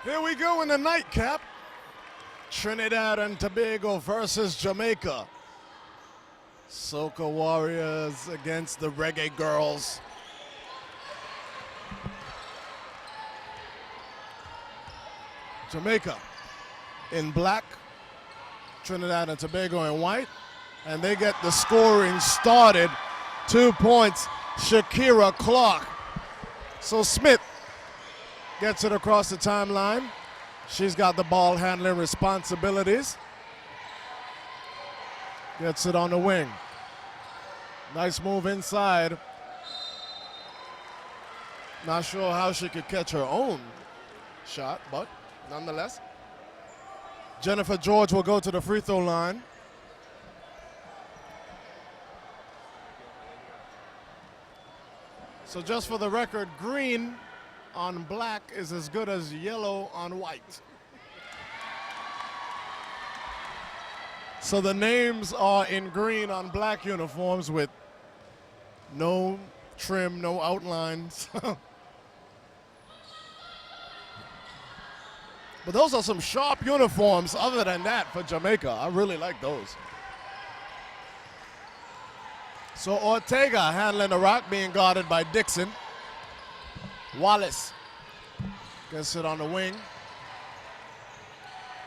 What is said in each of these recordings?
Here we go in the nightcap. Trinidad and Tobago versus Jamaica. Soca Warriors against the Reggae Girls. Jamaica in black, Trinidad and Tobago in white, and they get the scoring started. 2 points, Shakira Clark. So Smith gets it across the timeline. She's got the ball handling responsibilities. Gets it on the wing. Nice move inside. Not sure how she could catch her own shot, but nonetheless. Jennifer George will go to the free throw line. So just for the record, green on black is as good as yellow on white. So the names are in green on black uniforms with no trim, no outlines. But those are some sharp uniforms other than that for Jamaica. I really like those. So Ortega handling the rock, being guarded by Dixon. Wallace gets it on the wing.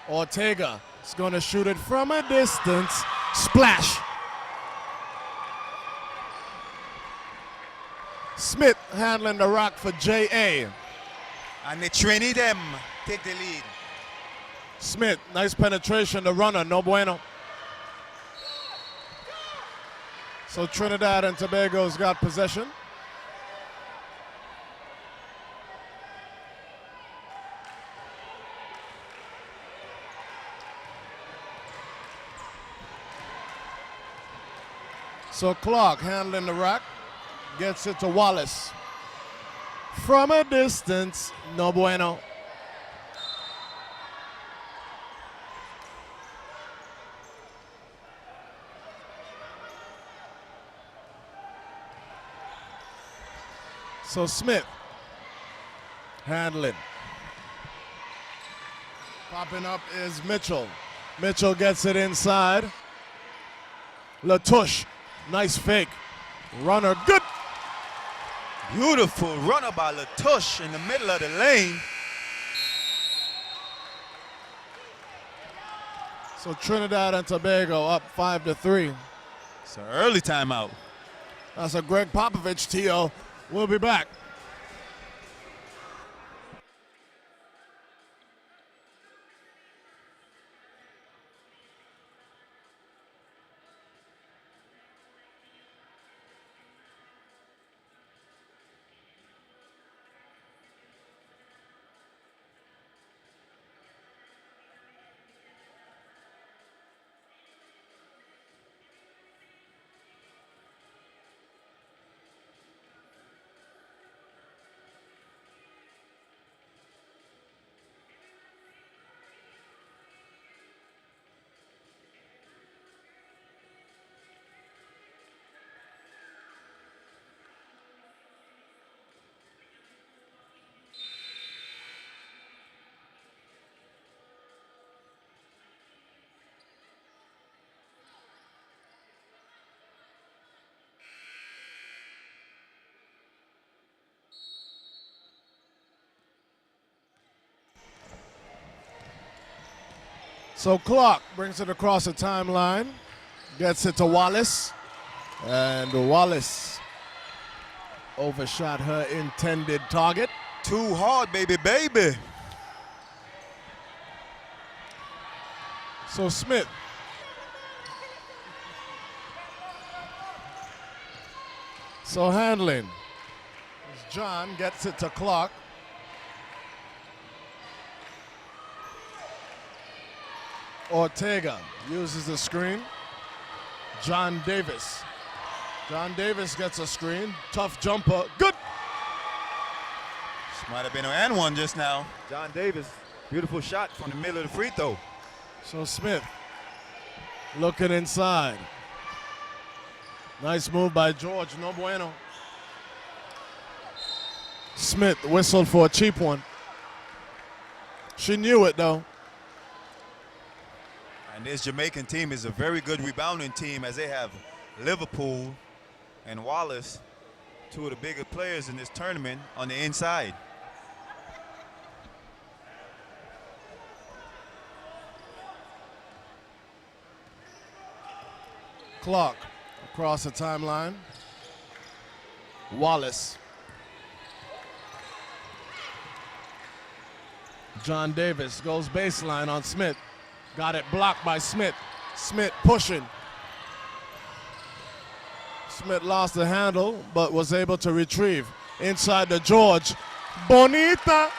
Ortega is going to shoot it from a distance. Splash. Smith handling the rock for J.A. And the Trini them take the lead. Smith, nice penetration, the runner, no bueno. So Trinidad and Tobago's got possession. So Clark handling the rock, gets it to Wallace. From a distance, no bueno. So Smith handling. Popping up is Mitchell. Mitchell gets it inside. Latouche, nice fake. Runner, good. Beautiful runner by Latouche in the middle of the lane. So Trinidad and Tobago up 5-3. It's an early timeout. That's a Greg Popovich, T.O. We'll be back. So Clark brings it across the timeline, gets it to Wallace, and Wallace overshot her intended target. Too hard, baby, baby. So Smith. So handling. John gets it to Clark. Ortega uses the screen. John Davis. John Davis gets a screen. Tough jumper. Good. This might have been an and one just now. John Davis, beautiful shot from the middle of the free throw. So Smith looking inside. Nice move by George. No bueno. Smith whistled for a cheap one. She knew it, though. And this Jamaican team is a very good rebounding team, as they have Liverpool and Wallace, two of the bigger players in this tournament, on the inside. Clark across the timeline. Wallace. John Davis goes baseline on Smith. Got it blocked by Smith. Smith pushing. Smith lost the handle, but was able to retrieve. Inside to George. Bonita.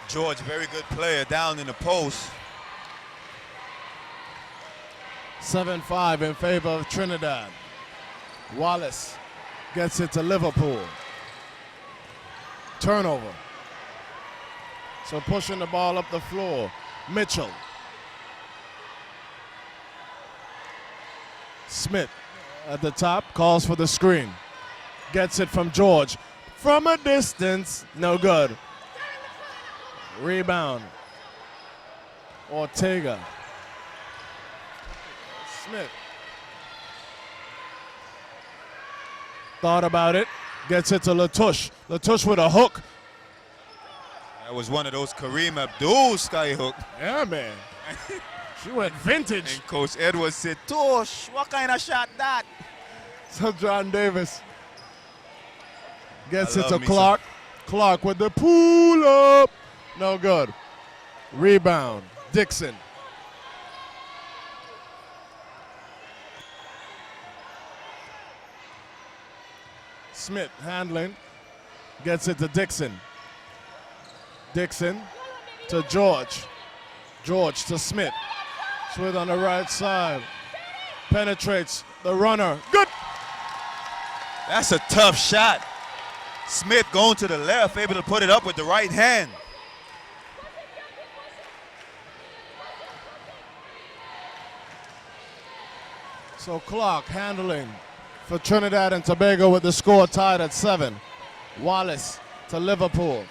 George, very good player down in the post. 7-5 in favor of Trinidad. Wallace gets it to Liverpool. Turnover. So pushing the ball up the floor. Mitchell. Smith at the top, calls for the screen. Gets it from George. From a distance, no good. Rebound. Ortega. Smith. Thought about it. Gets it to Latouche. Latouche with a hook. That was one of those Kareem Abdul sky hook. Yeah, man. She went vintage. And Coach Edwards said, "Tosh, what kind of shot that?" So John Davis gets I it to love me Clark. Clark with the pull up. No good. Rebound. Dixon. Smith handling. Gets it to Dixon. Dixon to George. George to Smith. Smith on the right side. Penetrates the runner. Good. That's a tough shot. Smith going to the left, able to put it up with the right hand. So Clark handling for Trinidad and Tobago with the score tied at 7. Wallace to Liverpool.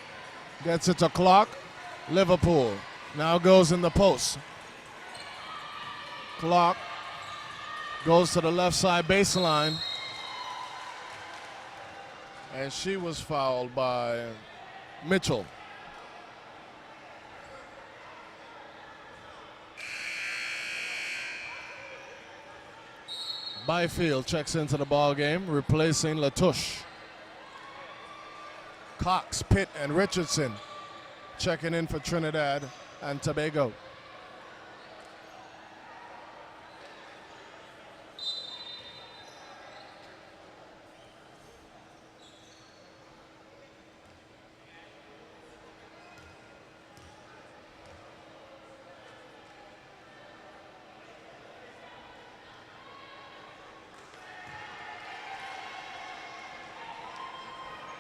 Gets it to Clark. Liverpool now goes in the post. Clark goes to the left side baseline. And she was fouled by Mitchell. Byfield checks into the ball game, replacing Latouche. Cox, Pitt, and Richardson checking in for Trinidad and Tobago.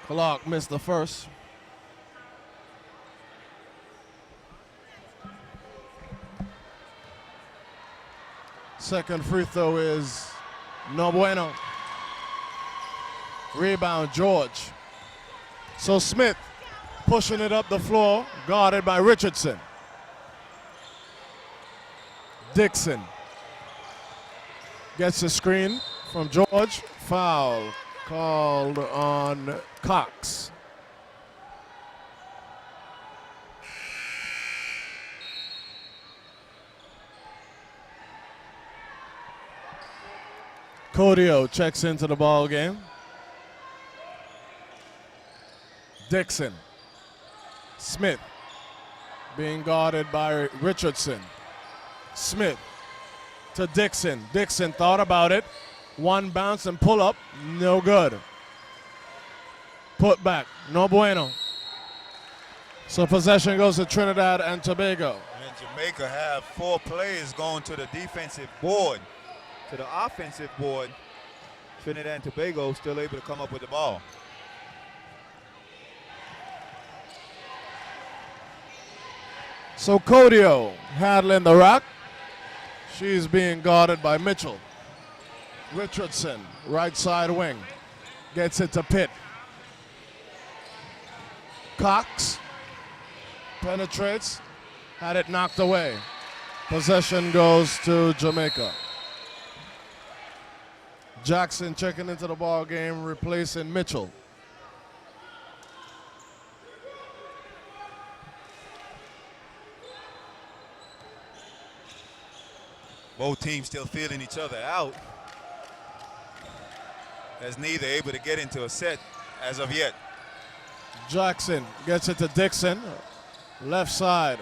Clark missed the first. Second free throw is no bueno. Rebound, George. So Smith pushing it up the floor, guarded by Richardson. Dixon gets the screen from George. Foul called on Cox. Codio checks into the ball game. Dixon. Smith being guarded by Richardson. Smith to Dixon. Dixon thought about it. One bounce and pull up, no good. Put back, no bueno. So possession goes to Trinidad and Tobago. And Jamaica have 4 players going to the defensive board. To the offensive board, Trinidad and Tobago still able to come up with the ball. So Codio handling the rock. She's being guarded by Mitchell. Richardson, right side wing, gets it to Pitt. Cox penetrates, had it knocked away. Possession goes to Jamaica. Jackson checking into the ball game, replacing Mitchell. Both teams still feeling each other out, as neither able to get into a set as of yet. Jackson gets it to Dixon. Left side,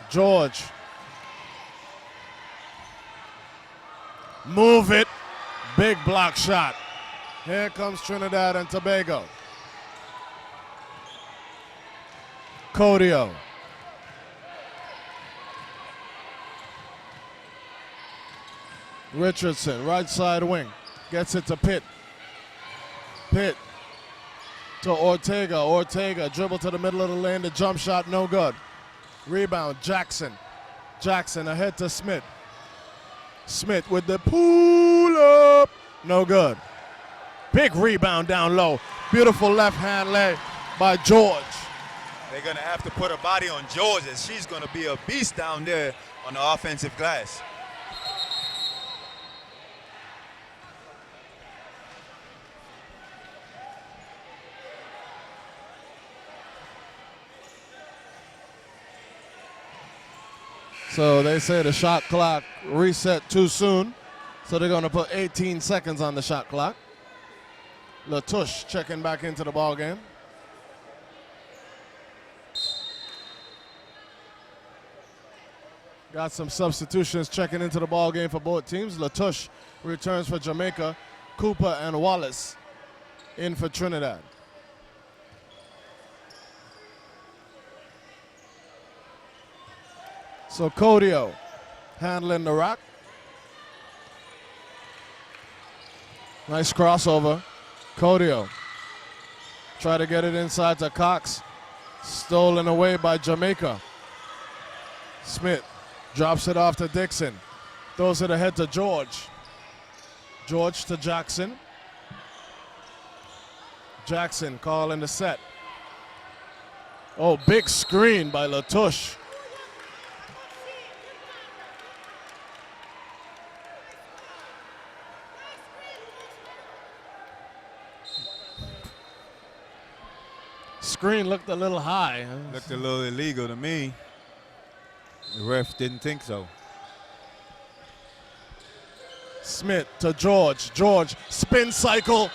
George. Move it. Big block shot. Here comes Trinidad and Tobago. Codio. Richardson, right side wing. Gets it to Pitt. Pitt to Ortega. Ortega dribble to the middle of the lane. The jump shot, no good. Rebound, Jackson. Jackson ahead to Smith. Smith with the pull up. No good. Big rebound down low. Beautiful left hand lay by George. They're going to have to put a body on George, as she's going to be a beast down there on the offensive glass. So they say the shot clock reset too soon, so they're going to put 18 seconds on the shot clock. Latouche checking back into the ball game. Got some substitutions checking into the ball game for both teams. Latouche returns for Jamaica. Cooper and Wallace in for Trinidad. So Codio handling the rock. Nice crossover. Codio try to get it inside to Cox. Stolen away by Jamaica. Smith drops it off to Dixon. Throws it ahead to George. George to Jackson. Jackson calling the set. Oh, big screen by Latouche. Screen looked a little high. Looked a little illegal to me. The ref didn't think so. Smith to George. George, spin cycle.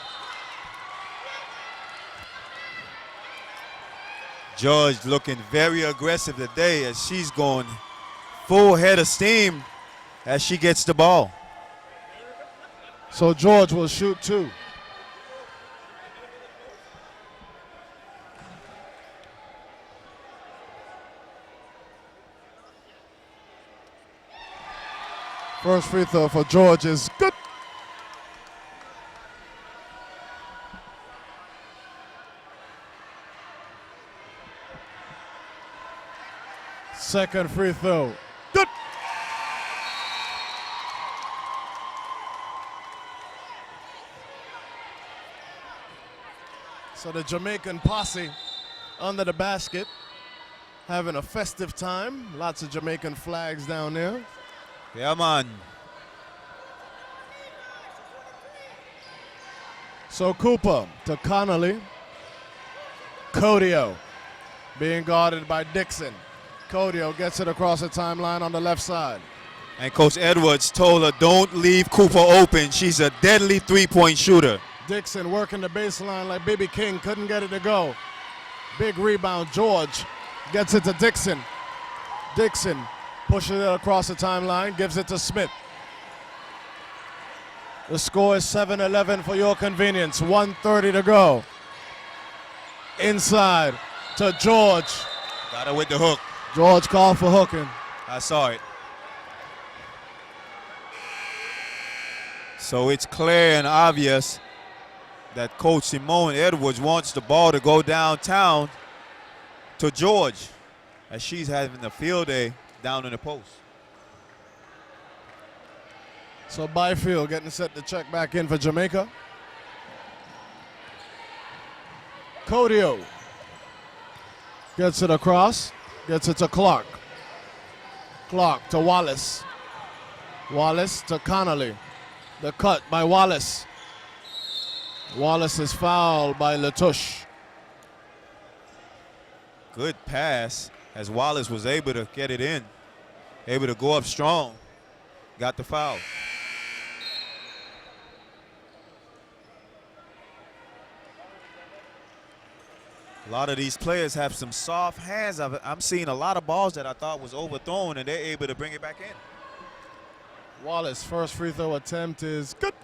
George looking very aggressive today, as she's going full head of steam as she gets the ball. So George will shoot two. First free throw for George is good. Second free throw, good. So the Jamaican posse under the basket having a festive time. Lots of Jamaican flags down there. Yeah, man. So Cooper to Connolly. Codio being guarded by Dixon. Codio gets it across the timeline on the left side. And Coach Edwards told her, don't leave Cooper open. She's a deadly three-point shooter. Dixon working the baseline like B.B. King, couldn't get it to go. Big rebound, George gets it to Dixon. Dixon pushes it across the timeline, gives it to Smith. The score is 7-11 for your convenience, 1:30 to go. Inside to George. Got her with the hook. George called for hooking. I saw it. So it's clear and obvious that Coach Simone Edwards wants the ball to go downtown to George, as she's having a field day down in the post. So Byfield getting set to check back in for Jamaica. Codio Gets it across. Gets it to Clark. Clark to Wallace. Wallace to Connolly. The cut by Wallace. Wallace is fouled by Latouche. Good pass as Wallace was able to get it in. Able to go up strong. Got the foul. A lot of these players have some soft hands. I'm seeing a lot of balls that I thought was overthrown, and they're able to bring it back in. Wallace, first free throw attempt is good.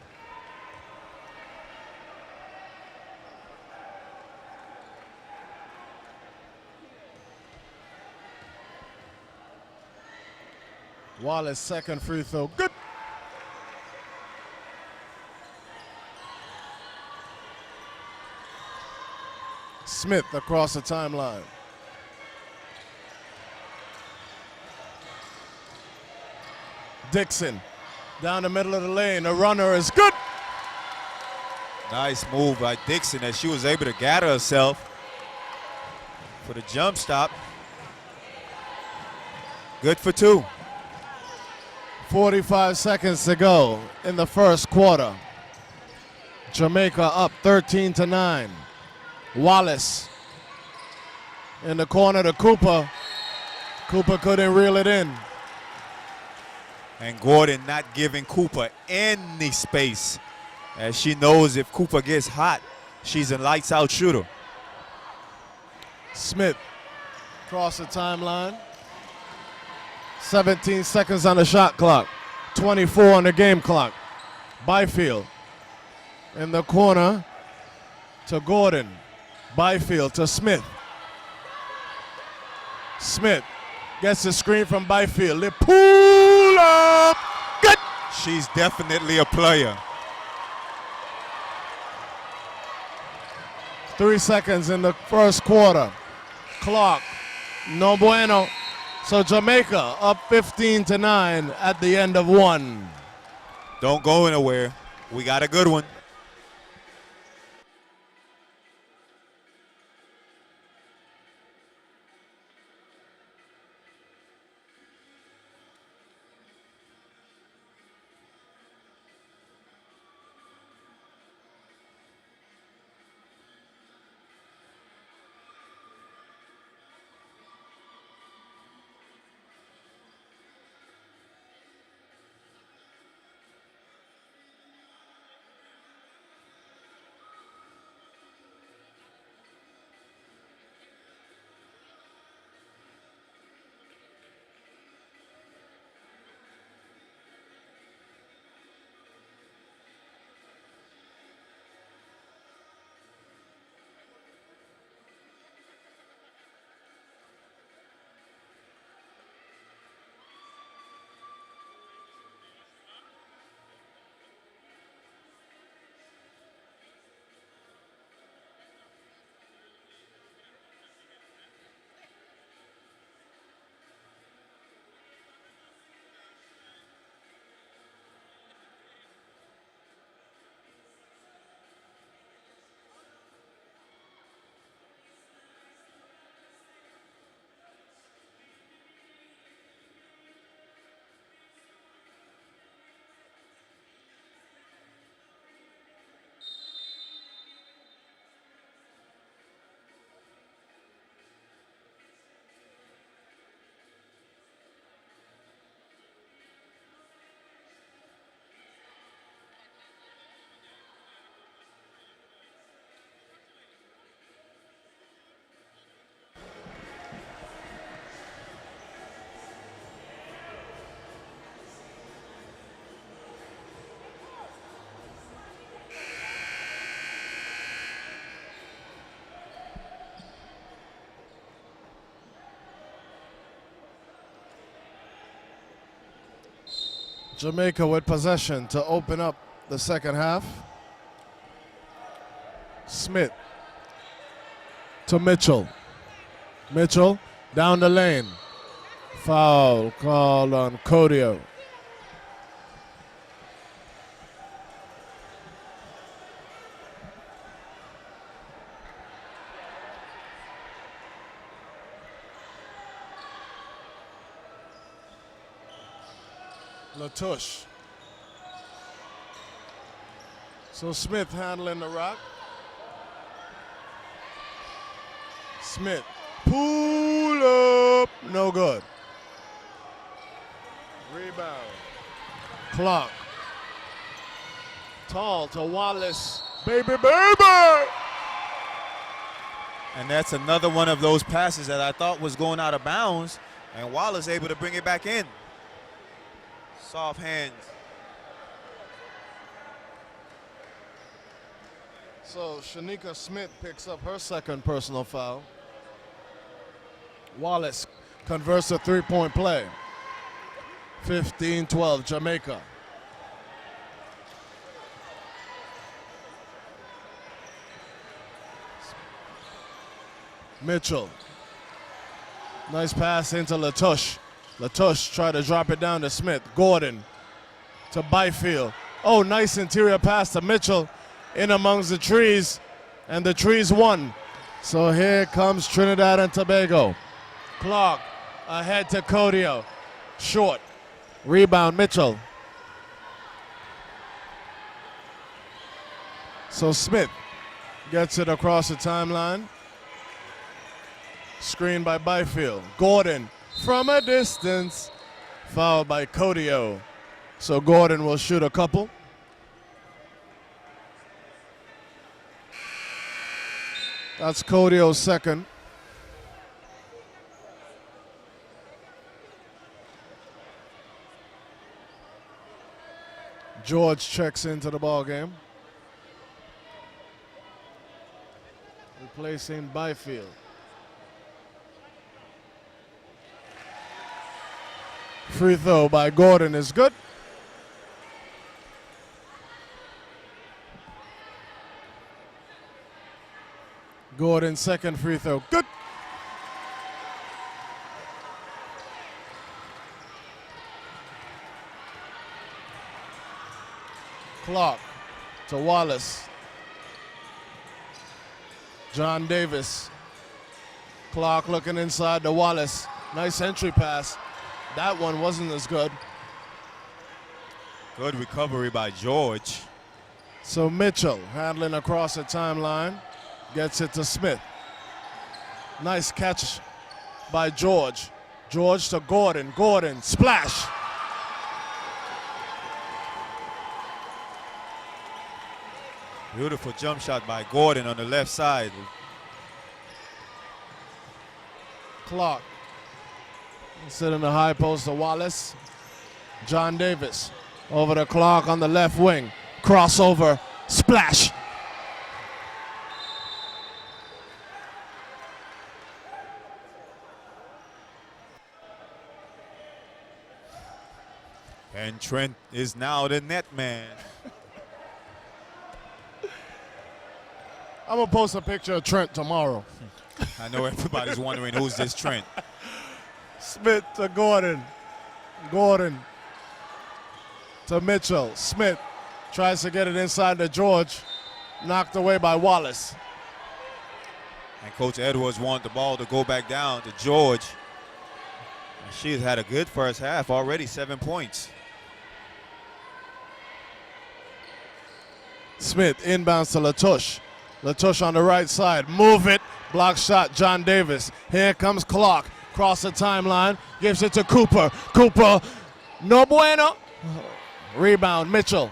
Wallace, second free throw, good. Smith across the timeline. Dixon down the middle of the lane. The runner is good. Nice move by Dixon as she was able to gather herself for the jump stop. Good for two. 45 seconds to go in the first quarter. Jamaica up 13-9. Wallace in the corner to Cooper. Cooper couldn't reel it in. And Gordon not giving Cooper any space, as she knows if Cooper gets hot, she's a lights out shooter. Smith across the timeline. 17 seconds on the shot clock. 24 on the game clock. Byfield in the corner to Gordon. Byfield to Smith. Smith gets the screen from Byfield. They pull up. Good. She's definitely a player. 3 seconds in the first quarter. Clark, no bueno. So Jamaica up 15-9 at the end of one. Don't go anywhere. We got a good one. Jamaica with possession to open up the second half. Smith to Mitchell. Mitchell down the lane. Foul called on Codio. Latouche. So Smith handling the rock. Smith. Pull up. No good. Rebound. Clock. Tall to Wallace. Baby, baby! And that's another one of those passes that I thought was going out of bounds, and Wallace able to bring it back in. Soft hands. So Shanika Smith picks up her second personal foul. Wallace converts a three-point play. 15-12, Jamaica. Mitchell. Nice pass into Latouche. Latouche tried to drop it down to Smith. Gordon to Byfield. Oh, nice interior pass to Mitchell in amongst the trees, and the trees won. So here comes Trinidad and Tobago. Clark ahead to Codio. Short. Rebound, Mitchell. So Smith gets it across the timeline. Screen by Byfield. Gordon from a distance. Fouled by Codio. So Gordon will shoot a couple. That's Codio's second. George checks into the ball game, replacing Byfield. Free throw by Gordon is good. Gordon's second free throw, good. Clark to Wallace. John Davis. Clark looking inside to Wallace. Nice entry pass. That one wasn't as good. Good recovery by George. So Mitchell handling across the timeline. Gets it to Smith. Nice catch by George. George to Gordon. Gordon, splash. Beautiful jump shot by Gordon on the left side. Clark. Sit in the high post to Wallace. John Davis over to Clark on the left wing. Crossover, splash. And Trent is now the net man. I'm going to post a picture of Trent tomorrow. I know everybody's wondering who's this Trent. Smith to Gordon. Gordon to Mitchell. Smith tries to get it inside to George. Knocked away by Wallace. And Coach Edwards wants the ball to go back down to George. And she has had a good first half already, 7 points. Smith inbounds to Latouche. Latouche on the right side. Move it. Block shot, John Davis. Here comes Clark. Cross the timeline. Gives it to Cooper. Cooper. No bueno. Rebound, Mitchell.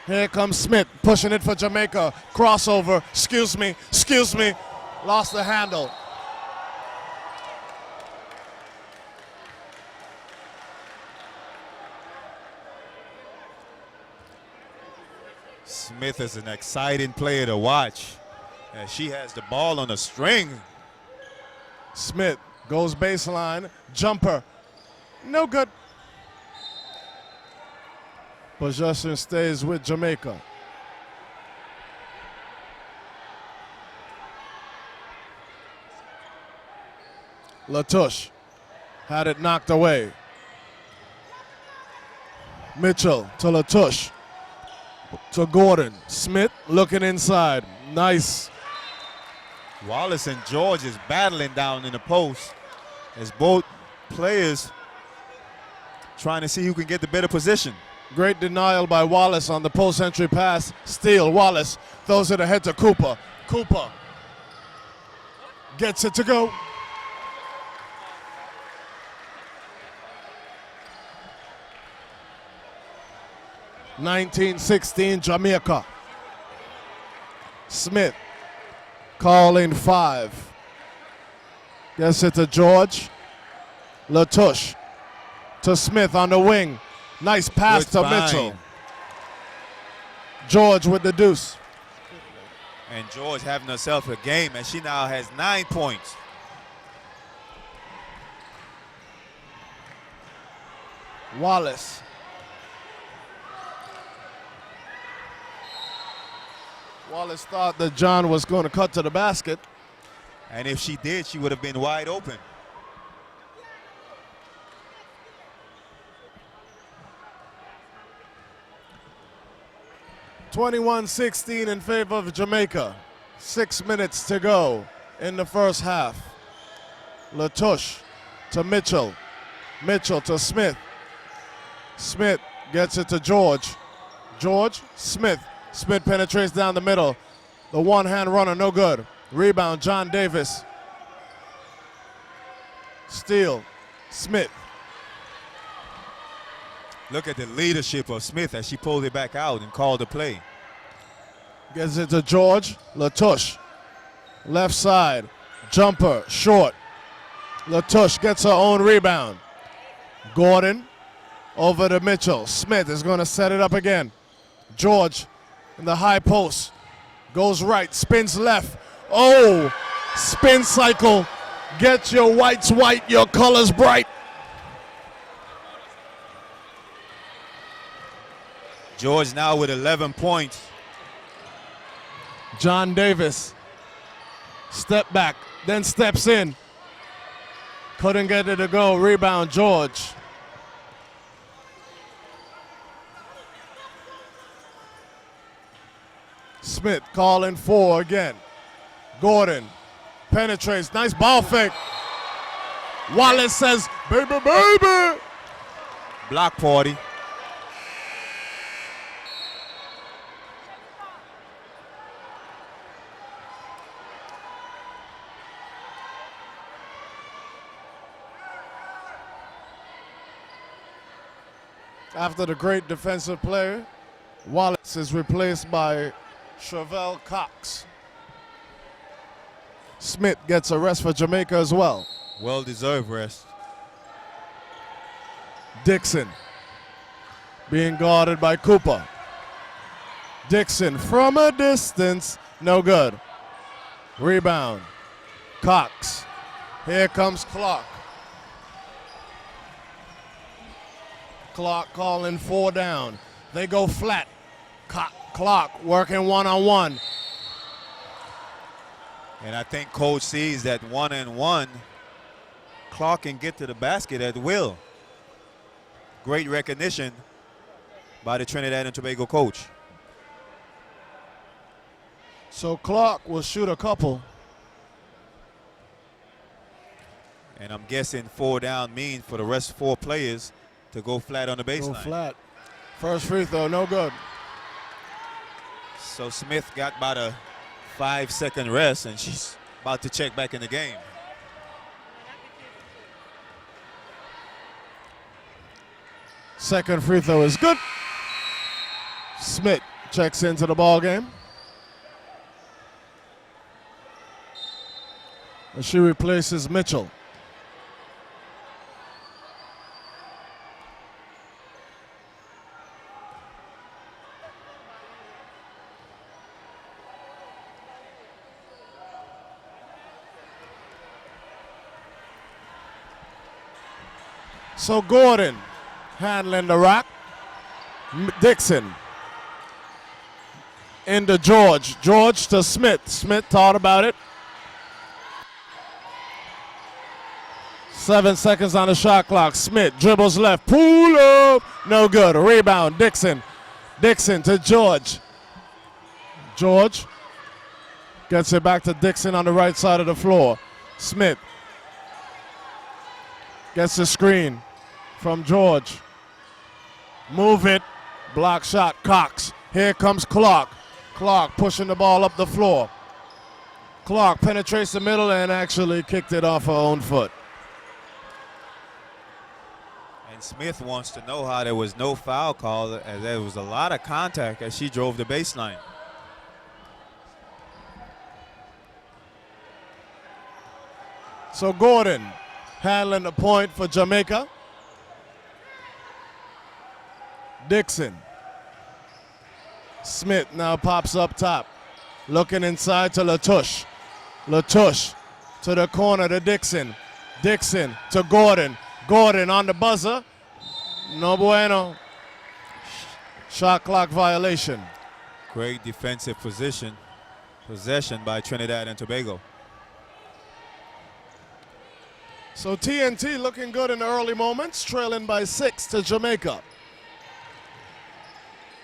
Here comes Smith. Pushing it for Jamaica. Crossover. Excuse me. Excuse me. Lost the handle. Smith is an exciting player to watch. And she has the ball on a string. Smith goes baseline. Jumper. No good. Possession stays with Jamaica. Latouche had it knocked away. Mitchell to Latouche. To Gordon. Smith looking inside. Nice. Wallace and George is battling down in the post as both players trying to see who can get the better position. Great denial by Wallace on the post-entry pass. Steal, Wallace throws it ahead to Cooper. Cooper gets it to go. (19-16) Jamaica. Smith calling 5. Gets it to George. Latouche to Smith on the wing. Nice pass Good to find. Mitchell. George with the deuce. And George having herself a game, and she now has 9 points. Wallace. Wallace thought that John was going to cut to the basket. And if she did, she would have been wide open. (21-16) in favor of Jamaica. 6 minutes to go in the first half. Latouche to Mitchell. Mitchell to Smith. Smith gets it to George. George, Smith. Smith penetrates down the middle. The one-hand runner, no good. Rebound, John Davis. Steal, Smith. Look at the leadership of Smith as she pulled it back out and called the play. Gets it to George. Latouche. Left side. Jumper. Short. Latouche gets her own rebound. Gordon over to Mitchell. Smith is going to set it up again. George in the high post. Goes right. Spins left. Oh! Spin cycle. Get your whites white, your colors bright. George now with 11 points. John Davis. Step back, then steps in. Couldn't get it to go. Rebound, George. Smith calling 4 again. Gordon penetrates. Nice ball fake. Wallace says, baby, baby. Block party. After the great defensive player, Wallace is replaced by Chevelle Cox. Smith gets a rest for Jamaica as well. Well-deserved rest. Dixon being guarded by Cooper. Dixon from a distance, no good. Rebound, Cox. Here comes Clark. Clark calling 4 down. They go flat. Clark working one-on-one. And I think coach sees that 1-on-1, Clark can get to the basket at will. Great recognition by the Trinidad and Tobago coach. So Clark will shoot a couple. And I'm guessing 4 down means for the rest 4 players to go flat on the baseline. Go flat. First free throw, no good. So Smith got about a 5-second rest, and she's about to check back in the game. Second free throw is good. Smith checks into the ball game. And she replaces Mitchell. So Gordon handling the rock. Dixon into George. George to Smith. Smith thought about it. 7 seconds on the shot clock. Smith dribbles left. Pull up. No good. Rebound. Dixon. Dixon to George. George gets it back to Dixon on the right side of the floor. Smith gets the screen from George. Move it. Block shot. Cox. Here comes Clark. Clark pushing the ball up the floor. Clark penetrates the middle and actually kicked it off her own foot. And Smith wants to know how there was no foul call, as there was a lot of contact as she drove the baseline. So Gordon handling the point for Jamaica. Dixon. Smith now pops up top. Looking inside to Latouche. Latouche to the corner to Dixon. Dixon to Gordon. Gordon on the buzzer. No bueno. Shot clock violation. Great defensive possession by Trinidad and Tobago. So TNT looking good in the early moments, trailing by 6 to Jamaica.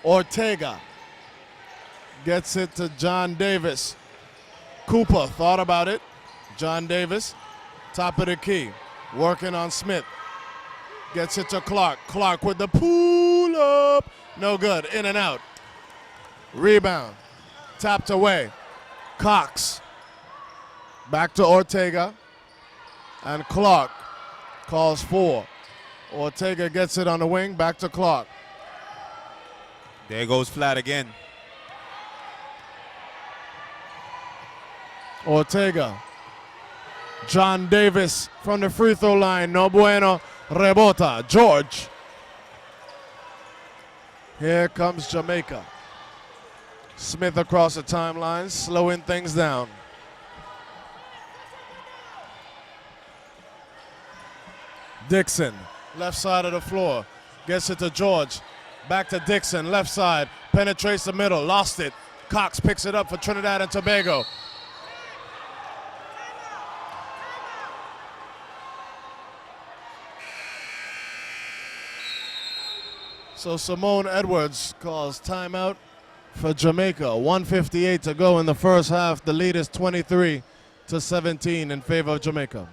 Ortega gets it to John Davis. Cooper thought about it. John Davis, top of the key, working on Smith. Gets it to Clark. Clark with the pull up. No good, in and out. Rebound, tapped away. Cox, back to Ortega. And Clark calls 4. Ortega gets it on the wing, back to Clark. There goes flat again. Ortega. John Davis from the free throw line. No bueno. Rebota. George. Here comes Jamaica. Smith across the timeline, slowing things down. Dixon, left side of the floor. Gets it to George. Back to Dixon, left side. Penetrates the middle, lost it. Cox picks it up for Trinidad and Tobago. So Simone Edwards calls timeout for Jamaica. 1:58 to go in the first half. The lead is 23-17 in favor of Jamaica.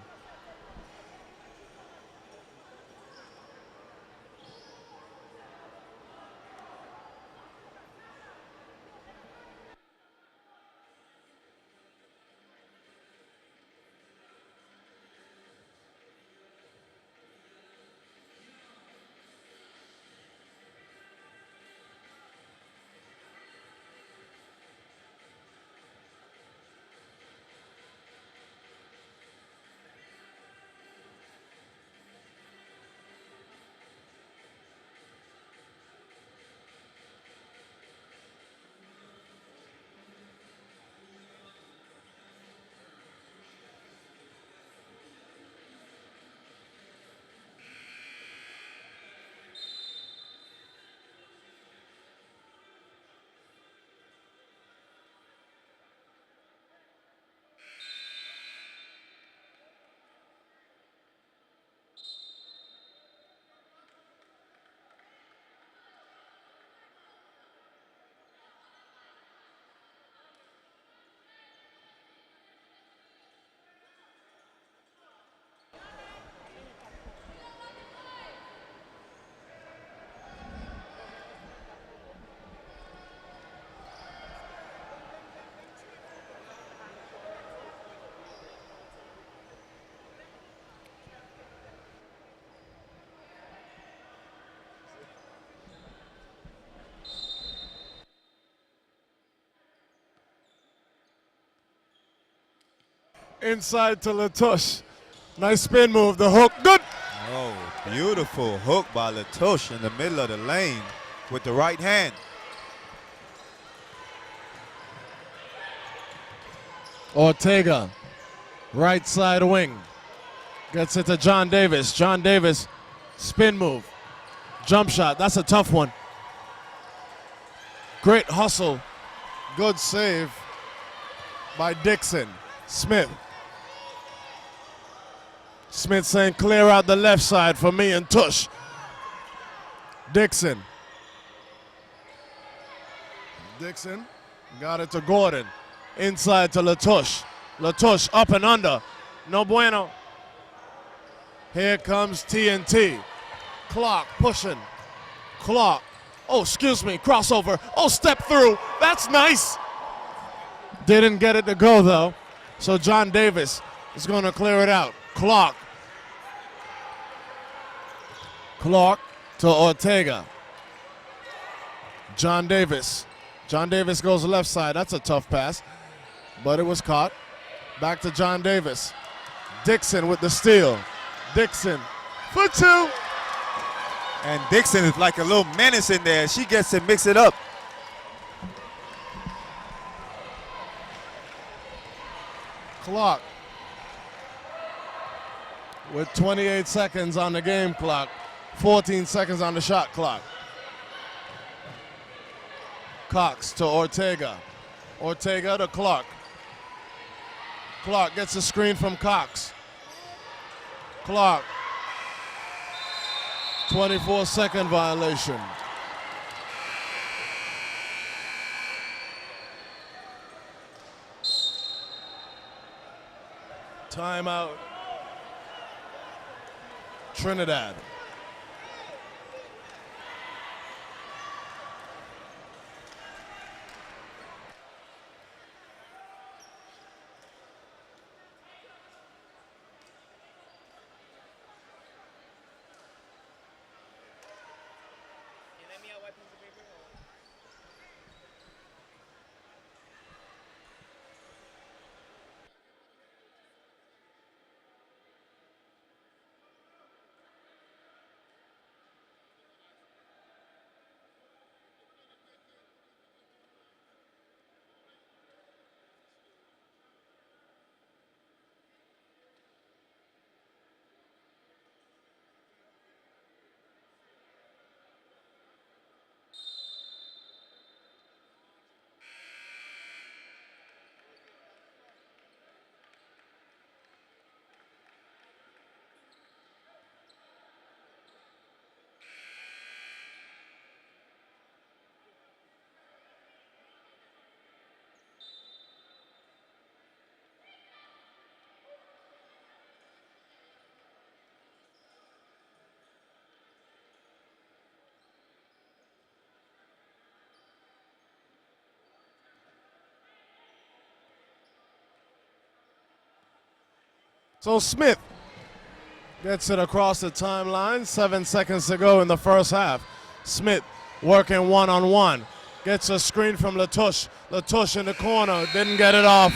Inside to Latouche. Nice spin move. The hook. Good. Oh, beautiful hook by Latouche in the middle of the lane with the right hand. Ortega. Right side wing. Gets it to John Davis. John Davis. Spin move. Jump shot. That's a tough one. Great hustle. Good save by Dixon. Smith. Smith saying clear out the left side for me and Tush. Dixon. Dixon got it to Gordon. Inside to Latouche. Latouche up and under. No bueno. Here comes TNT. Clark pushing. Clark. Oh, excuse me, crossover. Oh, step through. That's nice. Didn't get it to go, though. So John Davis is going to clear it out. Clark. Clark to Ortega. John Davis. John Davis goes left side. That's a tough pass, but it was caught. Back to John Davis. Dixon with the steal. Dixon for two. And Dixon is like a little menace in there. She gets to mix it up. Clark with 28 seconds on the game clock. 14 seconds on the shot clock. Cox to Ortega. Ortega to Clark. Clark gets a screen from Cox. Clark. 24-second violation. Timeout. Trinidad. So Smith gets it across the timeline. 7 seconds to go in the first half. Smith working one-on-one. Gets a screen from Latouche. Latouche in the corner. Didn't get it off.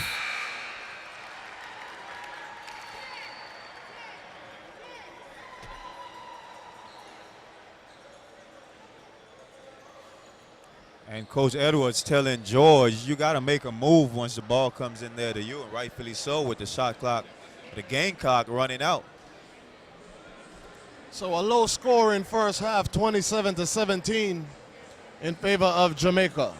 And Coach Edwards telling George, you got to make a move once the ball comes in there to you, and rightfully so with the shot clock, the game clock running out. So a low score in first half, 27-17 in favor of Jamaica.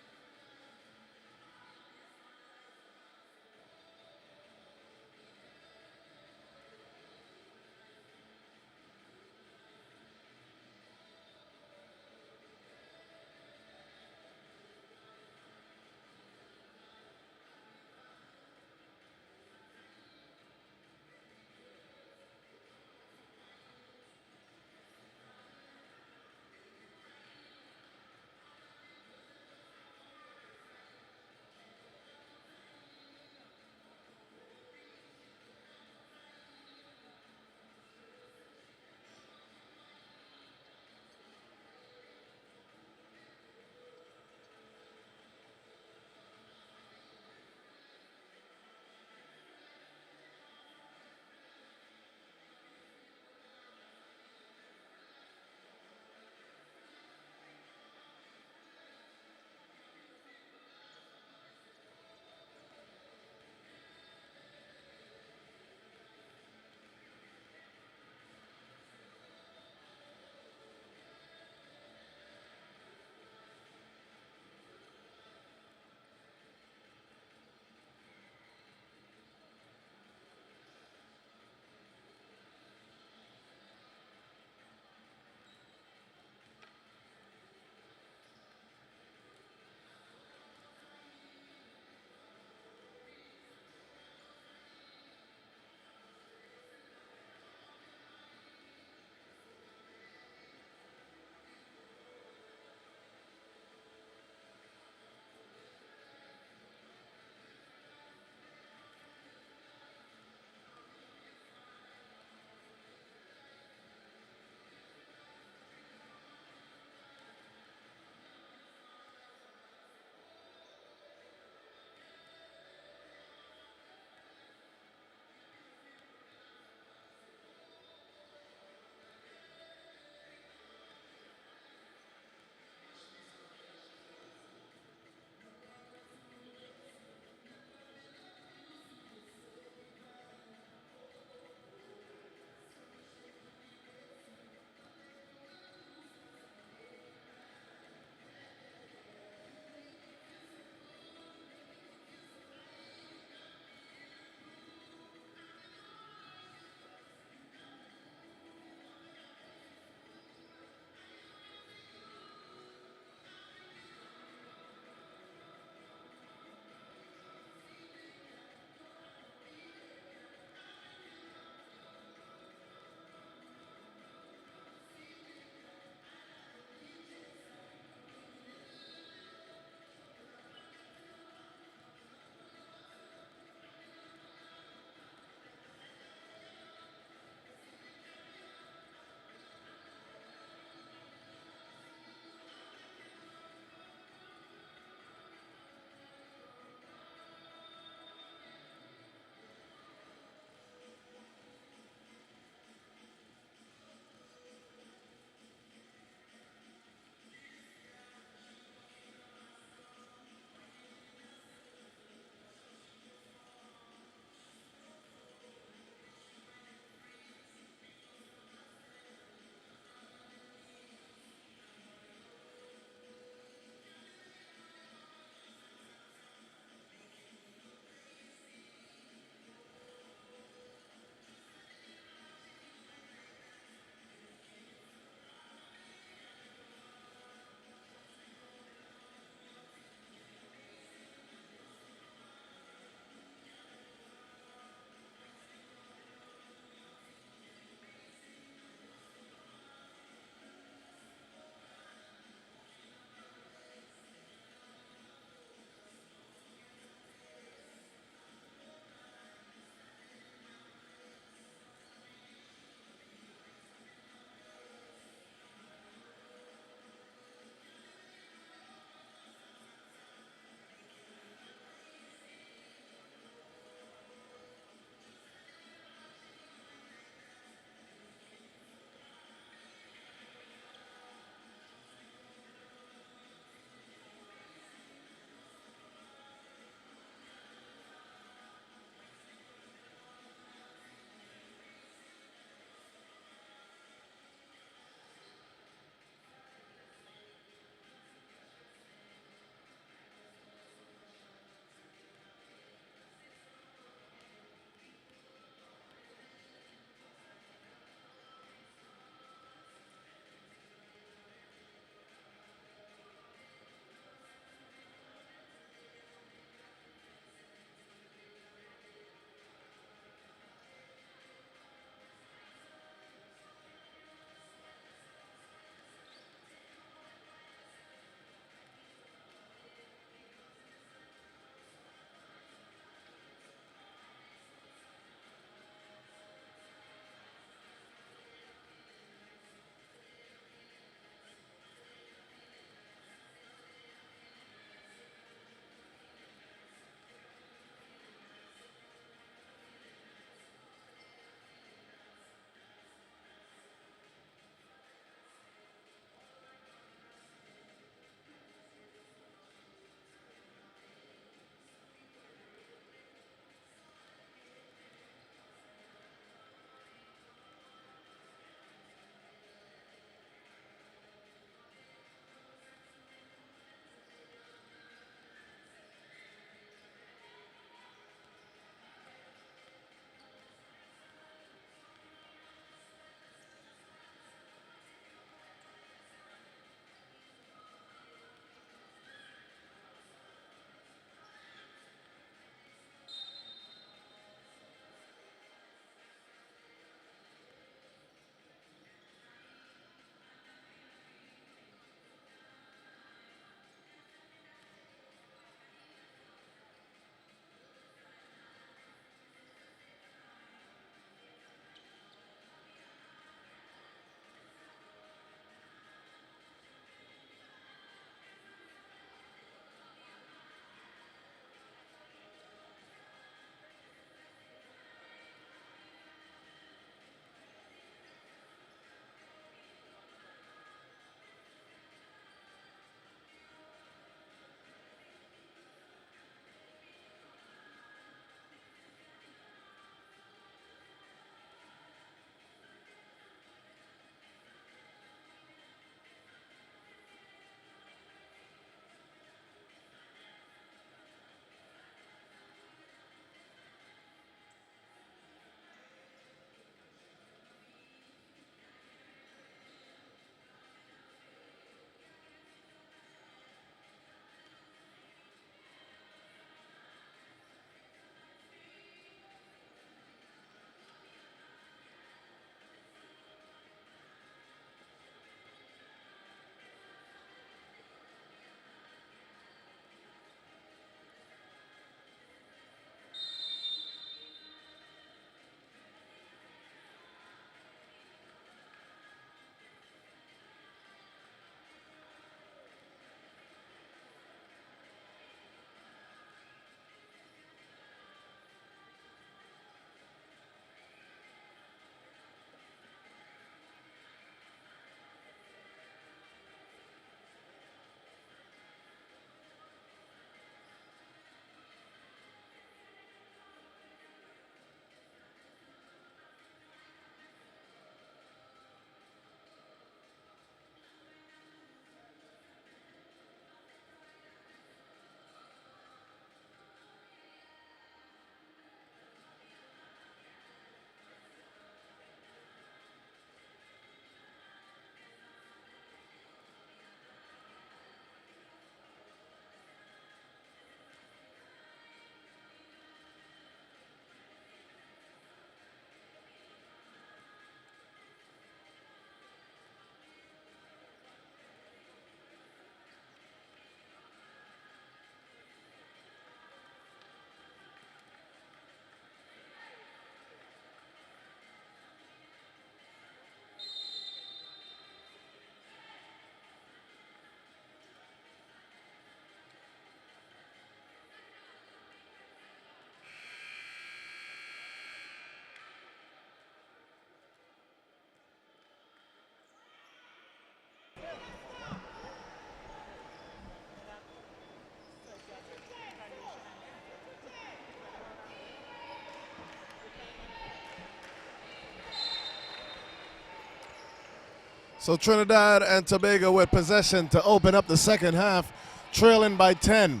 So Trinidad and Tobago with possession to open up the second half, trailing by 10,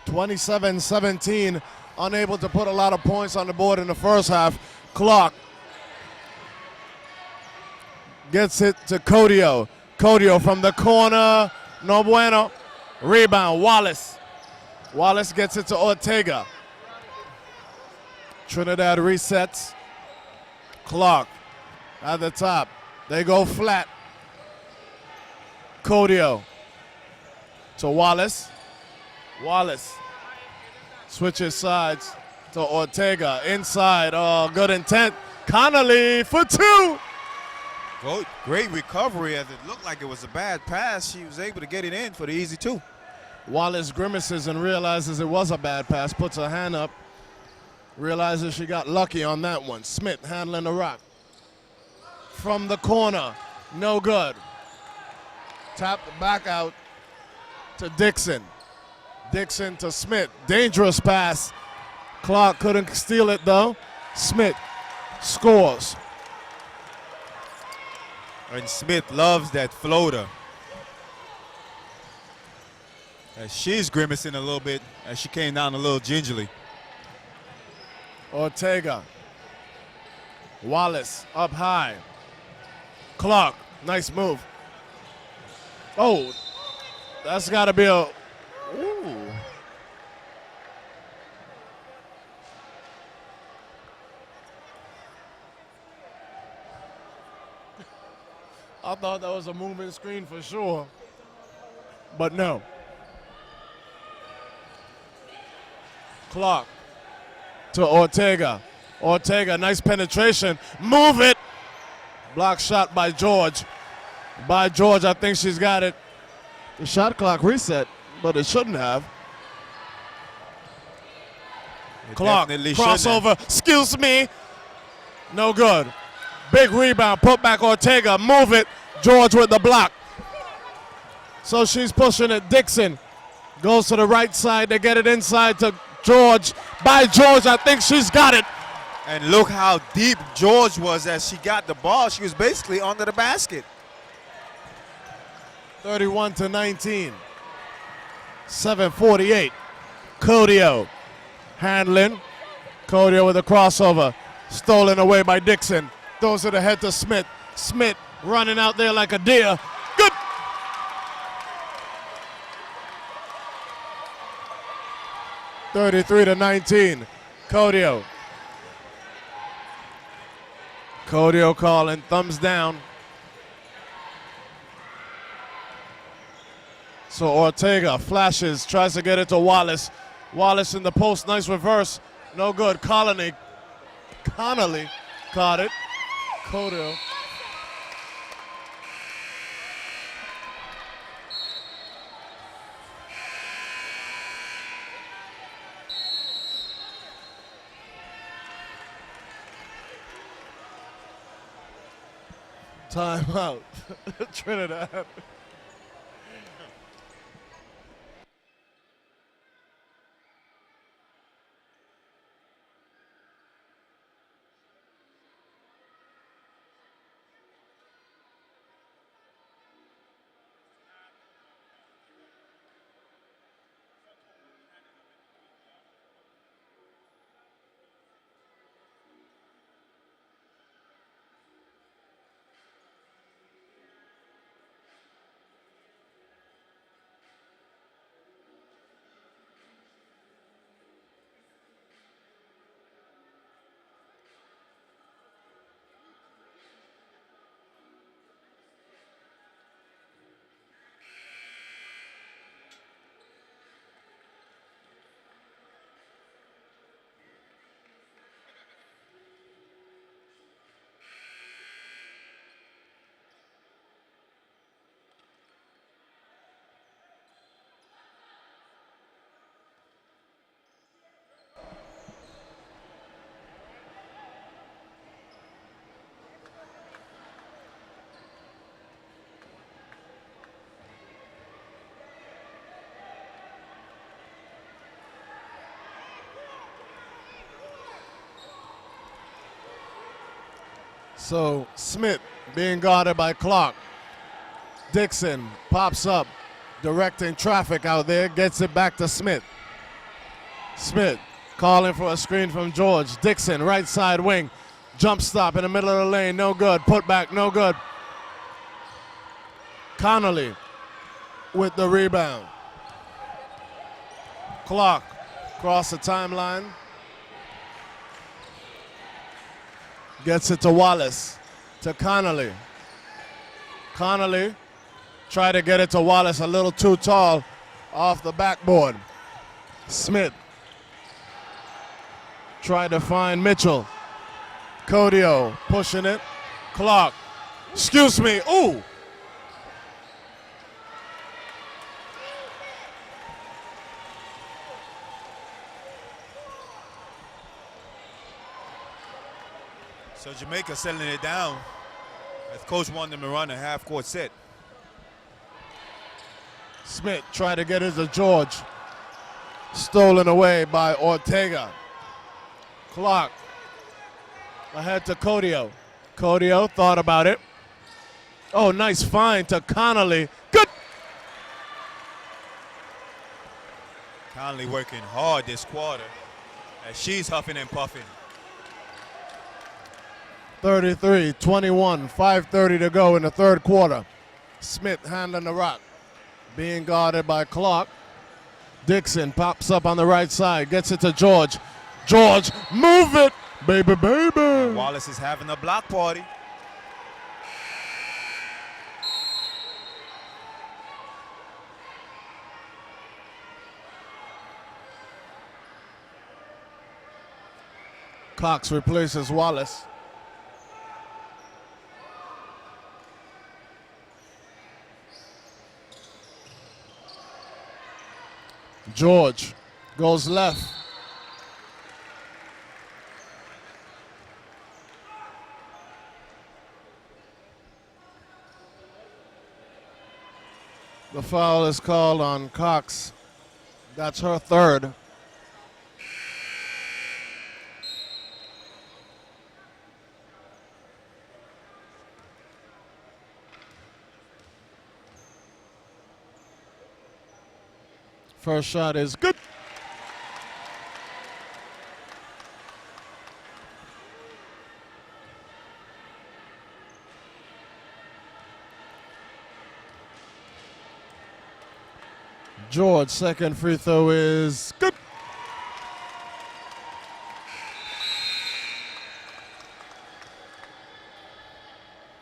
27-17, unable to put a lot of points on the board in the first half. Clark gets it to Codio. Codio from the corner, no bueno. Rebound, Wallace. Wallace gets it to Ortega. Trinidad resets. Clark at the top. They go flat. Codio to Wallace. Wallace switches sides to Ortega. Inside, oh, good intent. Connolly for two. Great recovery as it looked like it was a bad pass. She was able to get it in for the easy two. Wallace grimaces and realizes it was a bad pass, puts her hand up, realizes she got lucky on that one. Smith handling the rock. From the corner, no good. Tap back out to Dixon. Dixon to Smith, dangerous pass. Clark couldn't steal it though. Smith scores. And Smith loves that floater. As she's grimacing a little bit as she came down a little gingerly. Ortega. Wallace up high. Clark, nice move. Oh, that's got to be a, ooh. I thought that was a moving screen for sure, but no. Clark to Ortega. Ortega, nice penetration. Move it. Block shot by George. By George, I think she's got it. The shot clock reset, but it shouldn't have. Clark, crossover, excuse me. No good. Big rebound, put back Ortega, move it. George with the block. So she's pushing it. Dixon goes to the right side. They get it inside to George. By George, I think she's got it. And look how deep George was as she got the ball. She was basically under the basket. 31-19. 7:48. Codio handling. Codio with a crossover. Stolen away by Dixon. Throws it ahead to Smith. Smith running out there like a deer. Good. (33-19). Codio. Codio calling, thumbs down. So Ortega flashes, tries to get it to Wallace. Wallace in the post, nice reverse. No good. Connolly caught it. Codio. Timeout. Trinidad. So Smith being guarded by Clark. Dixon pops up, directing traffic out there, gets it back to Smith. Smith calling for a screen from George. Dixon, right side wing, jump stop in the middle of the lane, no good. Put back, no good. Connolly with the rebound. Clark across the timeline. Gets it to Wallace, to Connolly. Connolly tried to get it to Wallace, a little too tall off the backboard. Smith tried to find Mitchell. Codio pushing it. Clark, excuse me, ooh. So Jamaica settling it down as coach wanted them to run a half-court set. Smith tried to get it to George. Stolen away by Ortega. Clark ahead to Codio. Codio thought about it. Oh, nice find to Connolly. Good. Connolly working hard this quarter as she's huffing and puffing. 33-21, 5:30 to go in the third quarter. Smith handling the rock, being guarded by Clark. Dixon pops up on the right side, gets it to George. George, move it, baby, baby. Wallace is having a block party. Cox replaces Wallace. George goes left. The foul is called on Cox. That's her third. First shot is good. George, second free throw is good.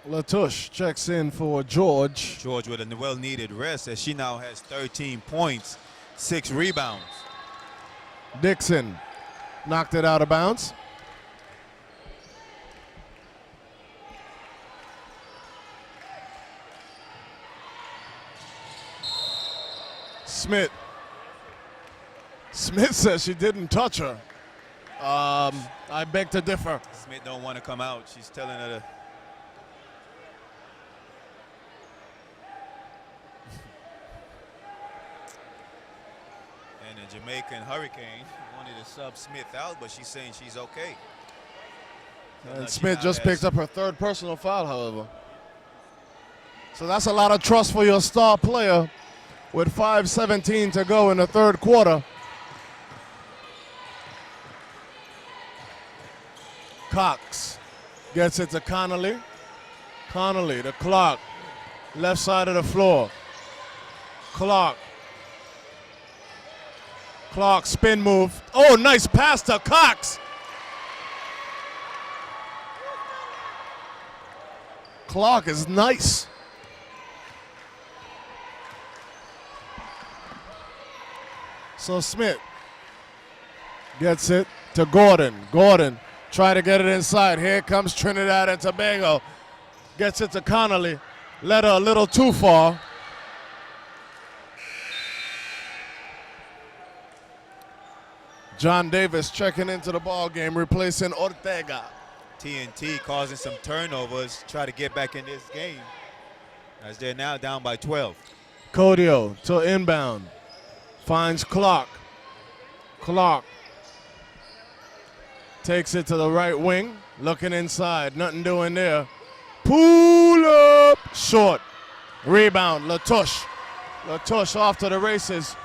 Latouche checks in for George. George with a well-needed rest as she now has 13 points. 6 rebounds. Dixon knocked it out of bounds. Smith. Smith says she didn't touch her. I beg to differ. Smith don't want to come out. She's telling her to. And the Jamaican Hurricane wanted to sub Smith out, but she's saying she's okay. And Smith just picked up her third personal foul, however. So that's a lot of trust for your star player with 5:17 to go in the third quarter. Cox gets it to Connolly. Connolly to Clark. Left side of the floor. Clark. Clark spin move. Oh, nice pass to Cox. Clark is nice. So Smith gets it to Gordon. Gordon try to get it inside. Here comes Trinidad and Tobago. Gets it to Connolly. Let her a little too far. John Davis checking into the ball game, replacing Ortega. TNT causing some turnovers, try to get back in this game as they're now down by 12. Codio to inbound. Finds Clark. Clark takes it to the right wing. Looking inside. Nothing doing there. Pull up. Short. Rebound, Latouche. Latouche off to the races.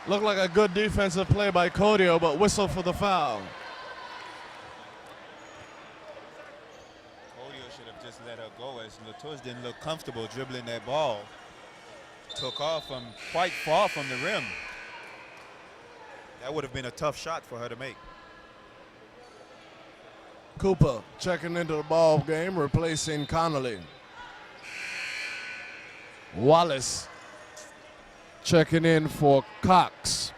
Looked like a good defensive play by Codio, but whistle for the foul. Codio should have just let her go as Latouche didn't look comfortable dribbling that ball. Took off from quite far from the rim. That would have been a tough shot for her to make. Cooper checking into the ball game, replacing Connolly. Wallace checking in for Cox.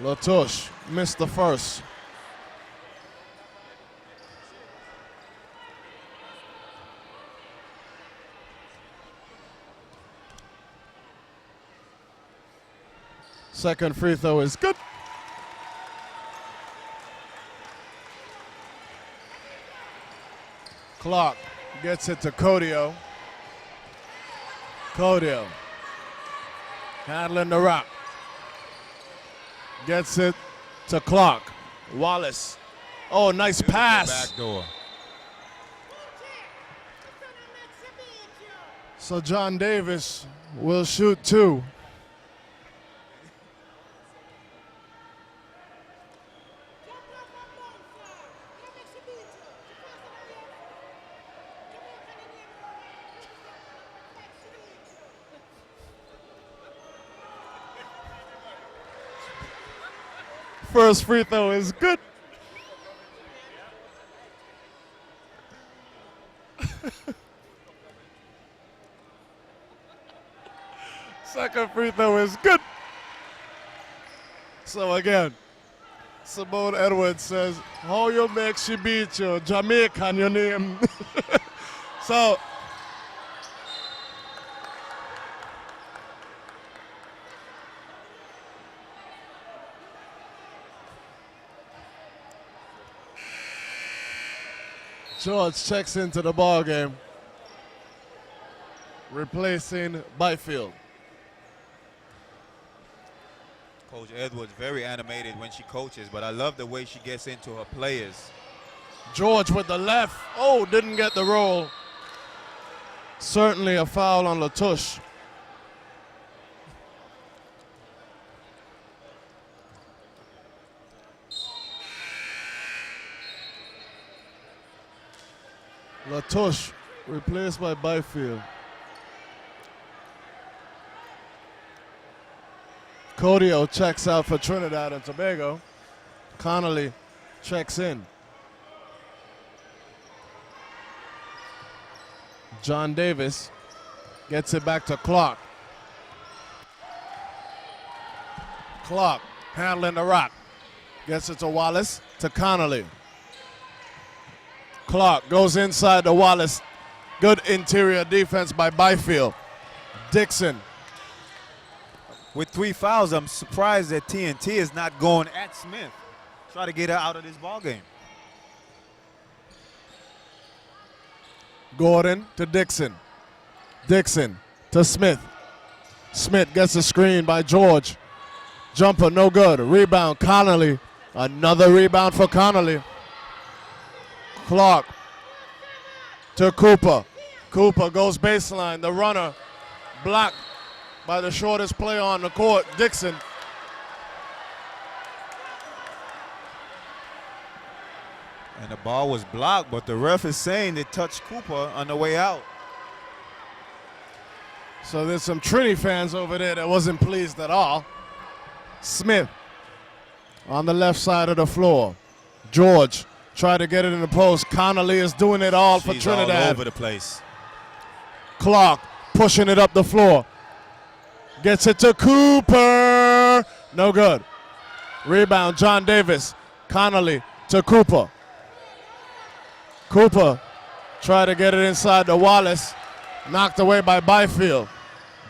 Latouche missed the first. Second free throw is good. Clark gets it to Codio. Codio handling the rock. Gets it to Clark. Wallace. Oh, nice pass. Back door. So John Davis will shoot two. First free throw is good. Second free throw is good. So again, Simone Edwards says, how you make she beat you? Jamaican your name. So George checks into the ball game, replacing Byfield. Coach Edwards very animated when she coaches, but I love the way she gets into her players. George with the left. Oh, didn't get the roll. Certainly a foul on Latouche. Latouche replaced by Byfield. Codio checks out for Trinidad and Tobago. Connolly checks in. John Davis gets it back to Clark. Clark handling the rock. Gets it to Wallace, to Connolly. Clark goes inside to Wallace. Good interior defense by Byfield. Dixon. With 3 fouls, I'm surprised that TNT is not going at Smith. Try to get her out of this ball game. Gordon to Dixon. Dixon to Smith. Smith gets a screen by George. Jumper no good. Rebound Connolly. Another rebound for Connolly. Clark to Cooper. Cooper goes baseline. The runner blocked by the shortest player on the court, Dixon. And the ball was blocked, but the ref is saying it touched Cooper on the way out. So there's some Trini fans over there that wasn't pleased at all. Smith on the left side of the floor. George tried to get it in the post. Connolly is doing it all for Trinidad. All over the place. Clark pushing it up the floor. Gets it to Cooper. No good. Rebound, John Davis. Connolly to Cooper. Cooper tried to get it inside to Wallace. Knocked away by Byfield.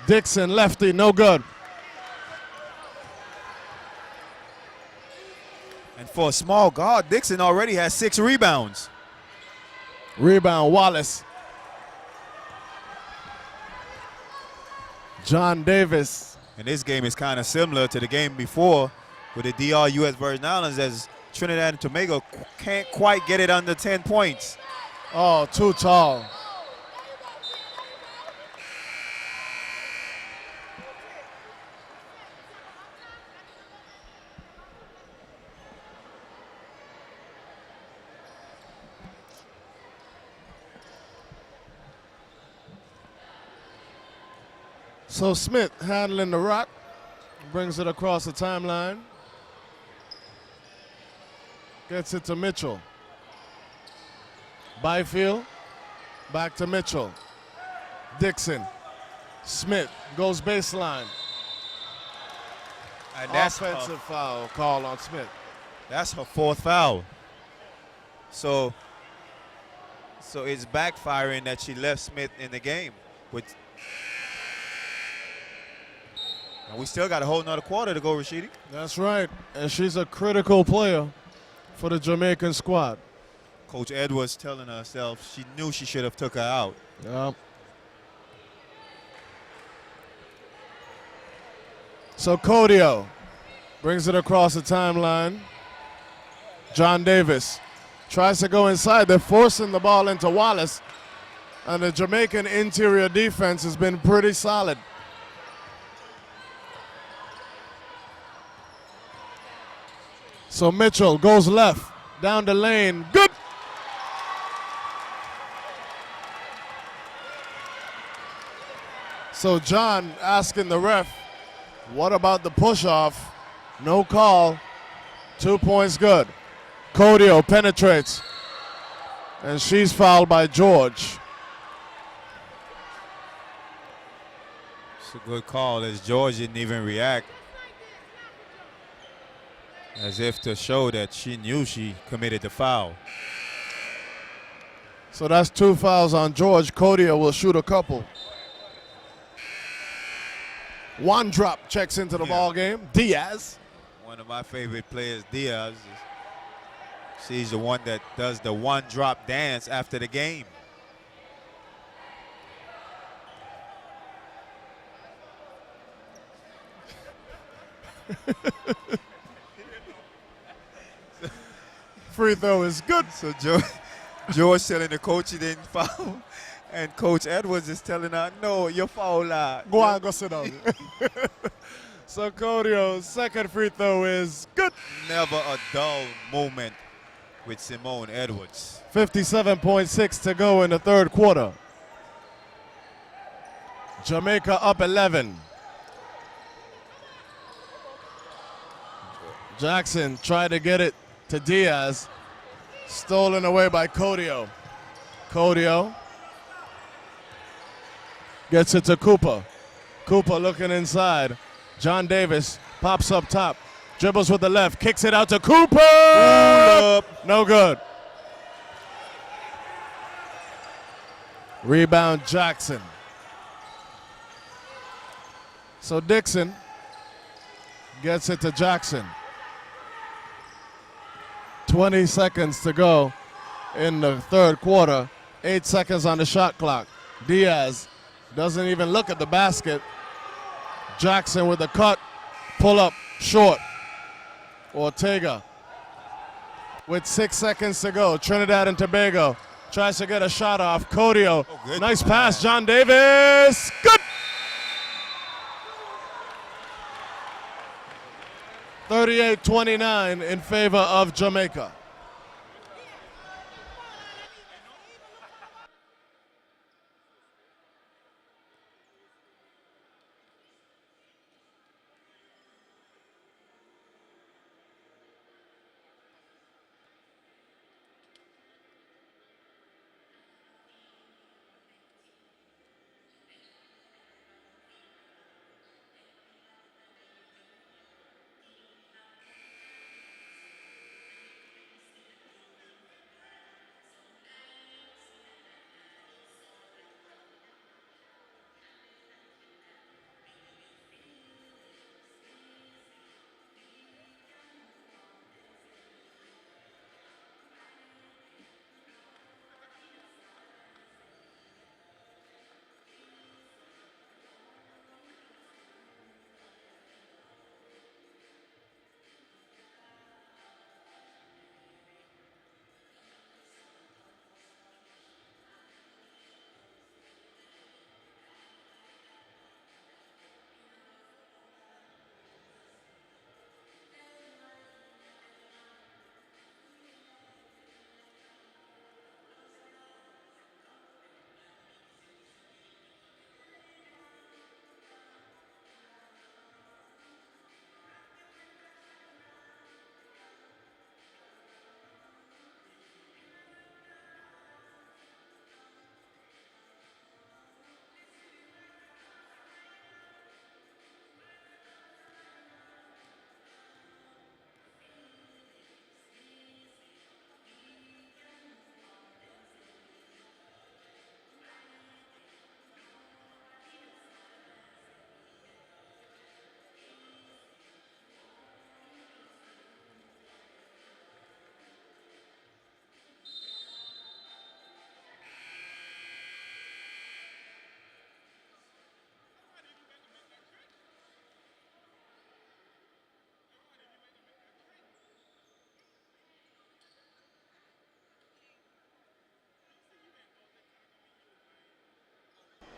Dixon, lefty, no good. And for a small guard, Dixon already has 6 rebounds. Rebound, Wallace. John Davis And this game is kind of similar to the game before with the DR U.S. Virgin Islands, as Trinidad and Tobago can't quite get it under 10 points. Oh, too tall. So Smith handling the rock, brings it across the timeline. Gets it to Mitchell. Byfield, back to Mitchell. Dixon, Smith goes baseline. And that's offensive foul call on Smith. That's her 4th foul. So it's backfiring that she left Smith in the game. And we still got a whole nother quarter to go, Rashidi. That's right, and she's a critical player for the Jamaican squad. Coach Edwards telling herself she knew she should have took her out. Yep. So Codio brings it across the timeline. John Davis tries to go inside. They're forcing the ball into Wallace, and the Jamaican interior defense has been pretty solid. So Mitchell goes left, down the lane, good! So John asking the ref, what about the push-off? No call, 2 points good. Codio penetrates, and she's fouled by George. It's a good call, as George didn't even react, as if to show that she knew she committed the foul. So that's 2 fouls on George. Codio will shoot a couple. One drop checks into the ball game. Diaz. One of my favorite players, Diaz. She's the one that does the one drop dance after the game. Free throw is good. So George telling the coach he didn't foul, and Coach Edwards is telling her, no, you're foul. Go on, go sit down. So Codio's second free throw is good. Never a dull moment with Simone Edwards. 57.6 to go in the third quarter. Jamaica up 11. Jackson tried to get it to Diaz. Stolen away by Codio. Codio gets it to Cooper. Cooper looking inside. John Davis pops up top. Dribbles with the left. Kicks it out to Cooper. No good. Rebound Jackson. So Dixon gets it to Jackson. 20 seconds to go in the third quarter. 8 seconds on the shot clock. Diaz doesn't even look at the basket. Jackson with the cut. Pull up short. Ortega with 6 seconds to go. Trinidad and Tobago tries to get a shot off. Codio. Nice pass. John Davis. Good. 38-29 in favor of Jamaica.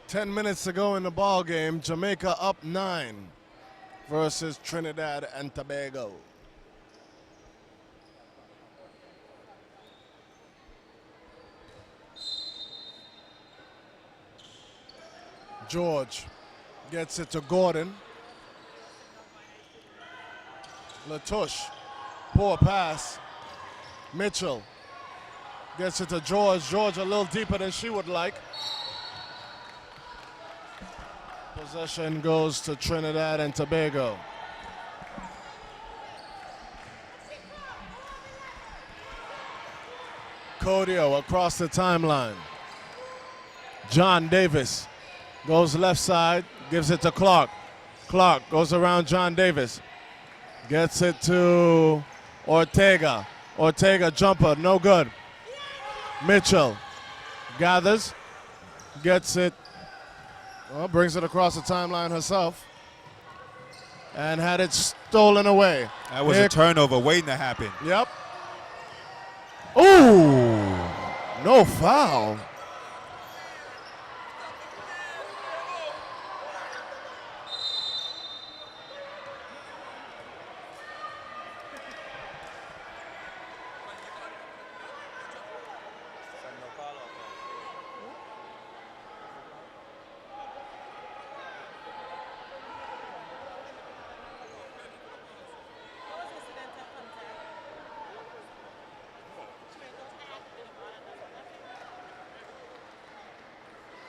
10 minutes to go in the ball game. Jamaica up 9 versus Trinidad and Tobago. George gets it to Gordon. Latouche, poor pass. Mitchell gets it to George. George a little deeper than she would like. Possession goes to Trinidad and Tobago. Codio across the timeline. John Davis goes left side, gives it to Clark. Clark goes around John Davis. Gets it to Ortega. Ortega jumper, no good. Mitchell gathers, gets it, well, brings it across the timeline herself, and had it stolen away. That was a turnover waiting to happen. Yep. Ooh, no foul.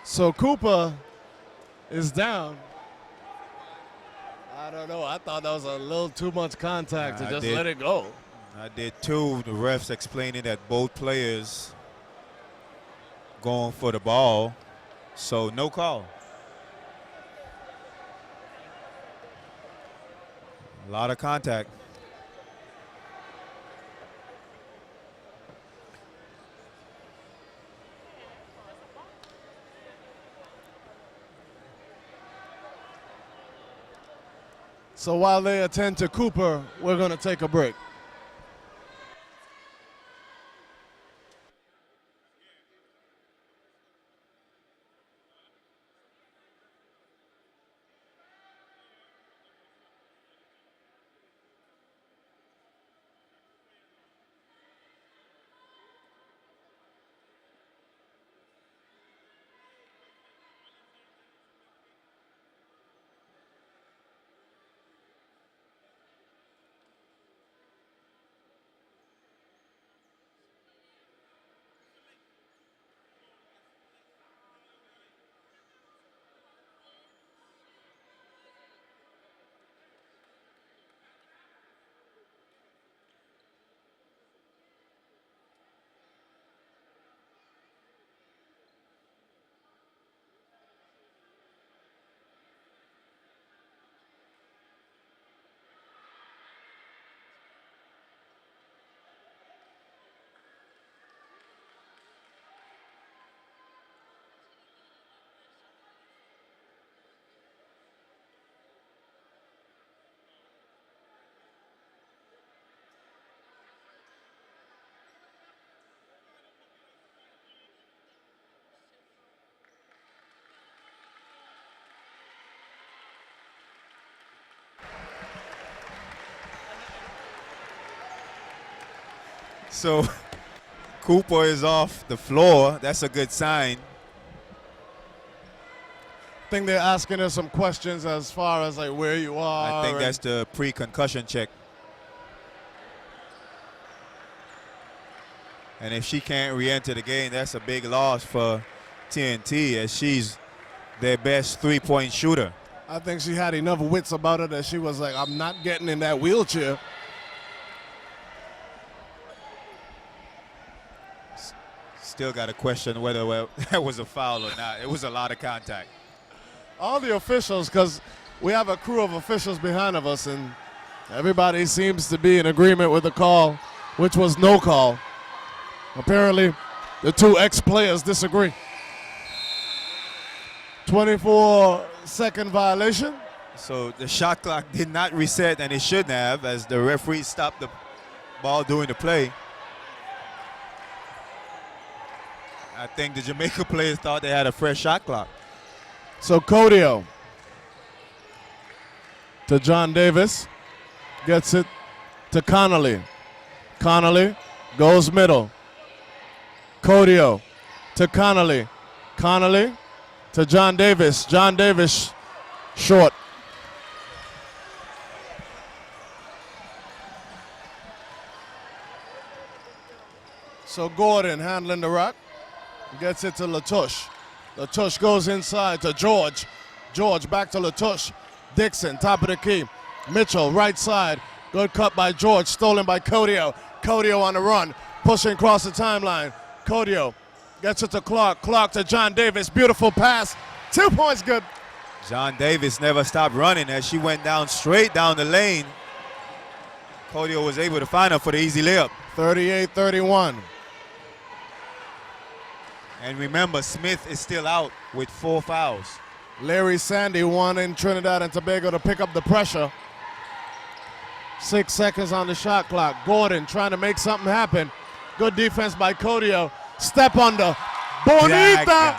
So Cooper is down. I don't know. I thought that was a little too much contact to just let it go. I did too. The refs explaining that both players going for the ball, so no call. A lot of contact. So while they attend to Cooper, we're going to take a break. So Cooper is off the floor. That's a good sign. I think they're asking her some questions as far as like where you are. I think that's the pre-concussion check. And if she can't re-enter the game, that's a big loss for TNT, as she's their best three-point shooter. I think she had enough wits about her that she was like, I'm not getting in that wheelchair. Still got to question whether that was a foul or not. It was a lot of contact. All the officials, because we have a crew of officials behind of us, and everybody seems to be in agreement with the call, which was no call. Apparently, the two ex-players disagree. 24-second violation. So the shot clock did not reset, and it shouldn't have, as the referee stopped the ball during the play. I think the Jamaica players thought they had a fresh shot clock. So Codio to John Davis. Gets it to Connolly. Connolly goes middle. Codio to Connolly. Connolly to John Davis. John Davis short. So Gordon handling the rock. Gets it to Latouche. Latouche goes inside to George. George back to Latouche. Dixon, top of the key. Mitchell, right side. Good cut by George, stolen by Codio. Codio on the run, pushing across the timeline. Codio gets it to Clark. Clark to John Davis. Beautiful pass. 2 points good. John Davis never stopped running as she went down straight down the lane. Codio was able to find her for the easy layup. 38-31. And remember, Smith is still out with 4 fouls. Larry Sandy wanting Trinidad and Tobago to pick up the pressure. 6 seconds on the shot clock. Gordon trying to make something happen. Good defense by Codio. Step under. Bonita.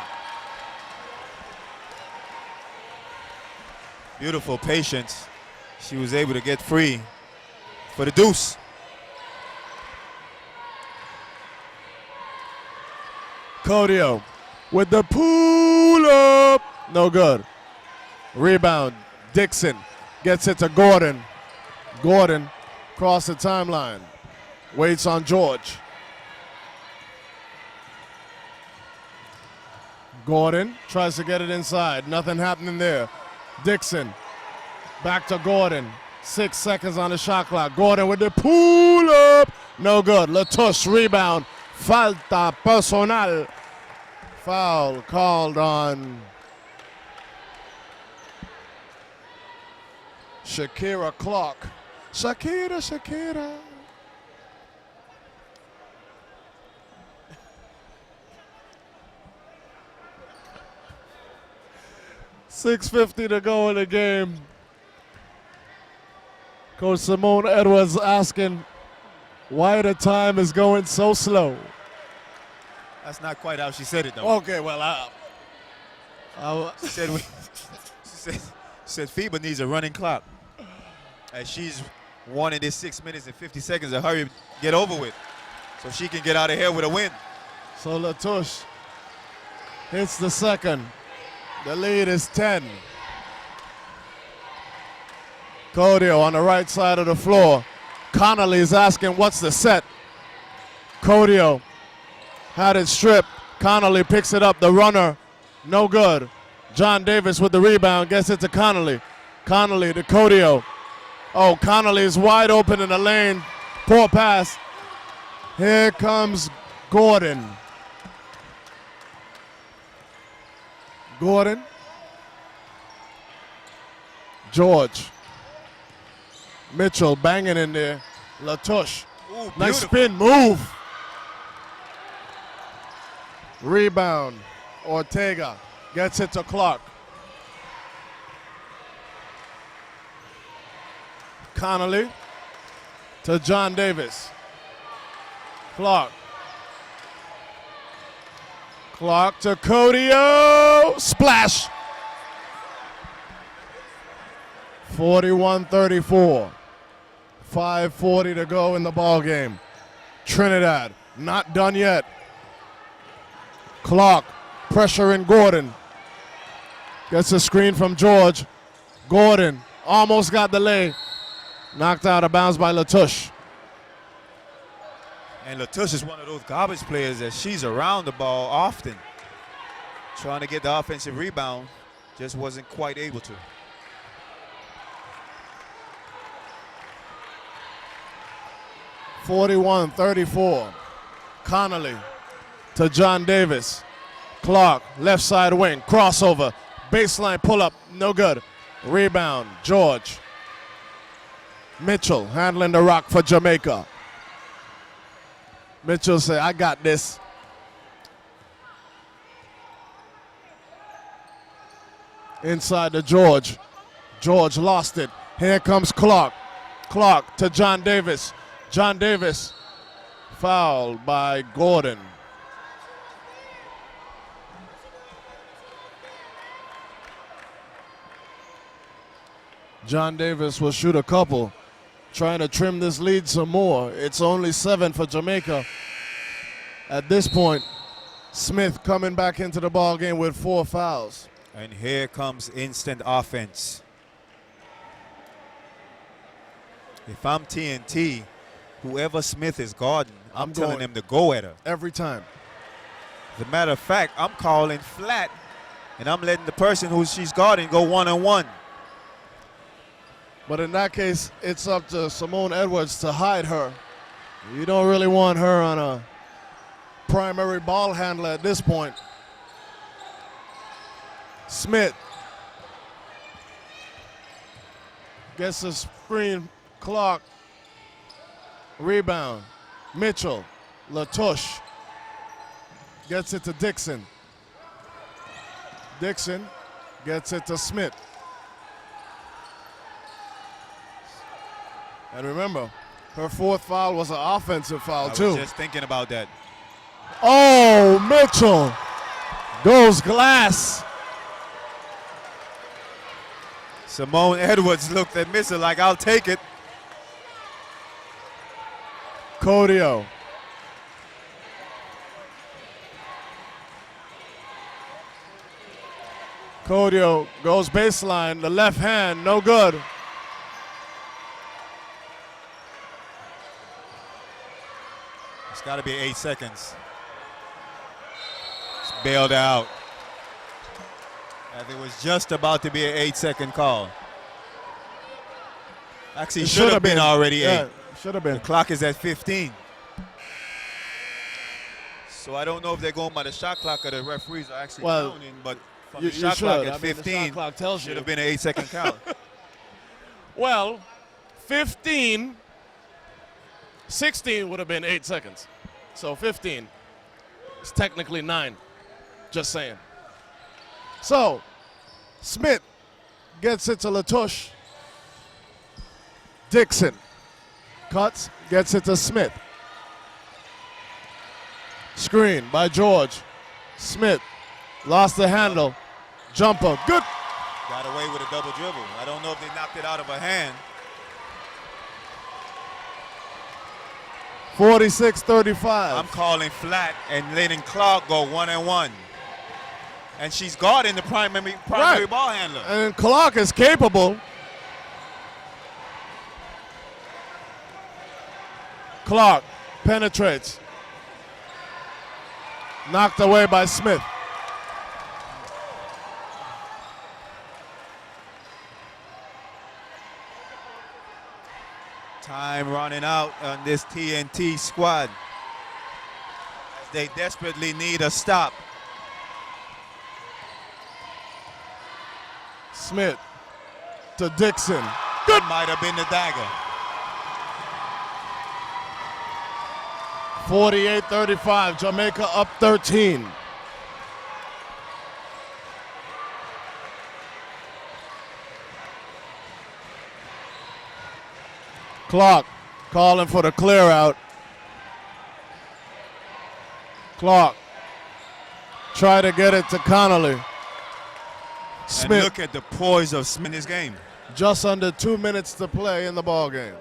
Beautiful patience. She was able to get free for the deuce. Codio with the pull up. No good. Rebound. Dixon gets it to Gordon. Gordon across the timeline. Waits on George. Gordon tries to get it inside. Nothing happening there. Dixon back to Gordon. 6 seconds on the shot clock. Gordon with the pull up. No good. Latouche rebound. Falta personal. Foul called on Shakira Clark. Shakira. 6:50 to go in the game. Coach Simone Edwards asking why the time is going so slow. That's not quite how she said it, though. Okay, well, She said FIBA needs a running clock. And she's wanting this 6 minutes and 50 seconds to hurry get over with so she can get out of here with a win. So Latouche hits the second. The lead is 10. Codio on the right side of the floor. Connolly is asking what's the set. Codio had it stripped. Connolly picks it up. The runner, no good. John Davis with the rebound, gets it to Connolly. Connolly to Codio. Oh, Connolly is wide open in the lane. Poor pass. Here comes Gordon. Gordon. George. Mitchell banging in there. Latouche. Ooh, nice spin move. Rebound. Ortega gets it to Clark. Connolly to John Davis. Clark. Clark to Codio. Splash. 41-34. 5:40 to go in the ball game. Trinidad not done yet. Clark pressuring Gordon. Gets a screen from George. Gordon almost got the lay. Knocked out of bounds by Latouche. And Latouche is one of those garbage players that she's around the ball often. Trying to get the offensive rebound. Just wasn't quite able to. (41-34). Connolly to John Davis. Clark, left side wing, crossover, baseline pull up, no good. Rebound, George. Mitchell handling the rock for Jamaica. Mitchell said, I got this. Inside to George. George lost it. Here comes Clark. Clark to John Davis. John Davis fouled by Gordon. John Davis will shoot a couple, trying to trim this lead some more. It's only 7 for Jamaica. At this point, Smith coming back into the ball game with 4 fouls. And here comes instant offense. If I'm TNT, whoever Smith is guarding, I'm telling going him to go at her. every time. As a matter of fact, I'm calling flat, and I'm letting the person who she's guarding go one-on-one. But in that case, it's up to Simone Edwards to hide her. You don't really want her on a primary ball handler at this point. Smith gets a screen. Clark, rebound. Mitchell, Latouche gets it to Dixon. Dixon gets it to Smith. And remember, her 4th foul was an offensive foul too. I was just thinking about that. Oh, Mitchell goes glass. Simone Edwards looked at Mitchell like, I'll take it. Codio. Codio goes baseline, the left hand, no good. It's got to be 8 seconds. It's bailed out. As it was just about to be an 8-second call. Actually, it should have been already 8. Yeah, should have been. The clock is at 15. So I don't know if they're going by the shot clock or the referees are actually counting, but from the shot clock at 15, the shot clock tells should have been an 8-second count. Well, 15, 16 would have been 8 seconds. So 15 is technically 9. Just saying. So, Smith gets it to Latouche. Dixon cuts, gets it to Smith. Screen by George. Smith lost the handle. Jumper, good. Got away with a double dribble. I don't know if they knocked it out of her hand. 46-35. I'm calling flat and letting Clark go one-on-one. And she's guarding the primary Right. ball handler. And Clark is capable. Clark penetrates. Knocked away by Smith. Time running out on this TNT squad. They desperately need a stop. Smith to Dixon. That might have been the dagger. 48-35, Jamaica up 13. Clark calling for the clear out. Clark try to get it to Connolly. Smith. And look at the poise of Smith in this game. Just under 2 minutes to play in the ball game.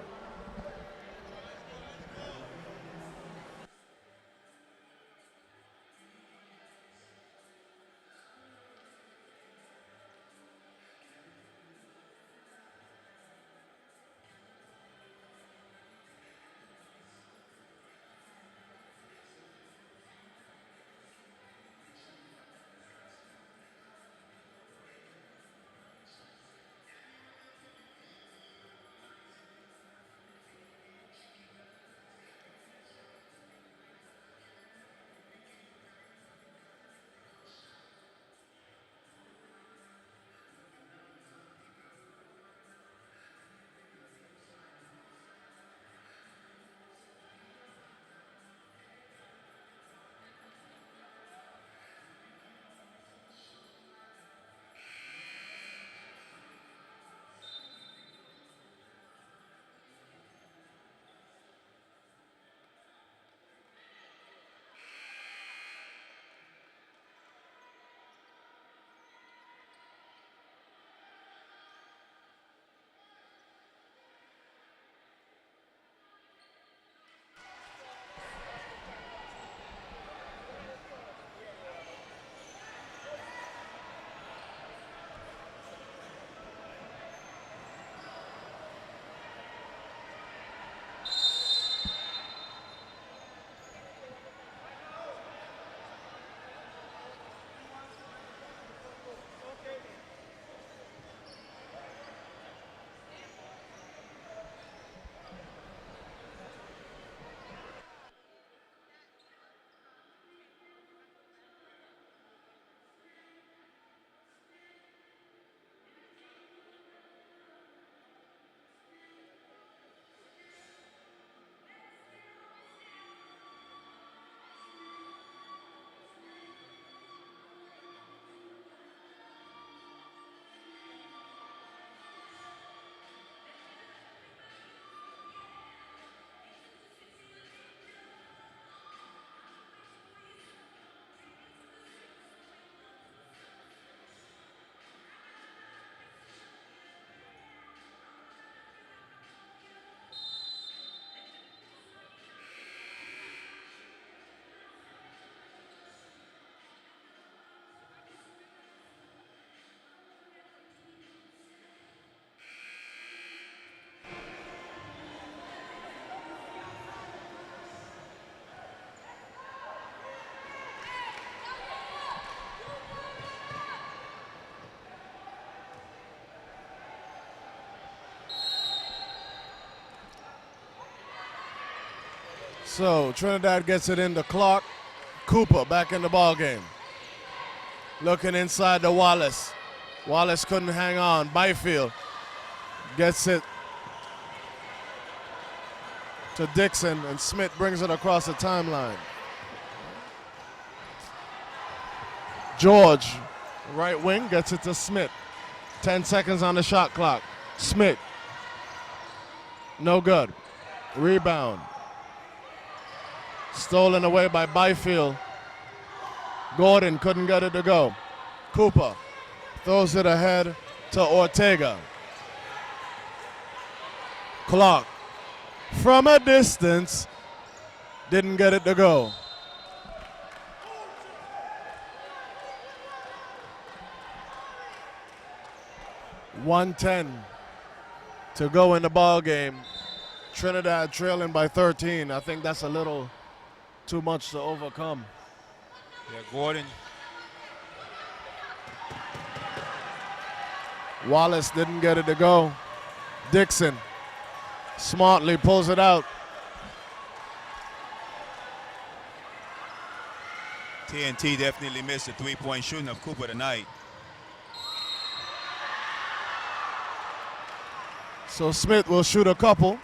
So Trinidad gets it in the clock. Cooper back in the ball game. Looking inside to Wallace. Wallace couldn't hang on. Byfield gets it to Dixon, and Smith brings it across the timeline. George, right wing, gets it to Smith. 10 seconds on the shot clock. Smith, no good. Rebound. Stolen away by Byfield. Gordon couldn't get it to go. Cooper throws it ahead to Ortega. Clark, from a distance, didn't get it to go. .110 to go in the ball game. Trinidad trailing by 13. I think that's a little too much to overcome. Yeah, Gordon. Wallace didn't get it to go. Dixon smartly pulls it out. TNT definitely missed the three-point shooting of Cooper tonight. So Smith will shoot a couple.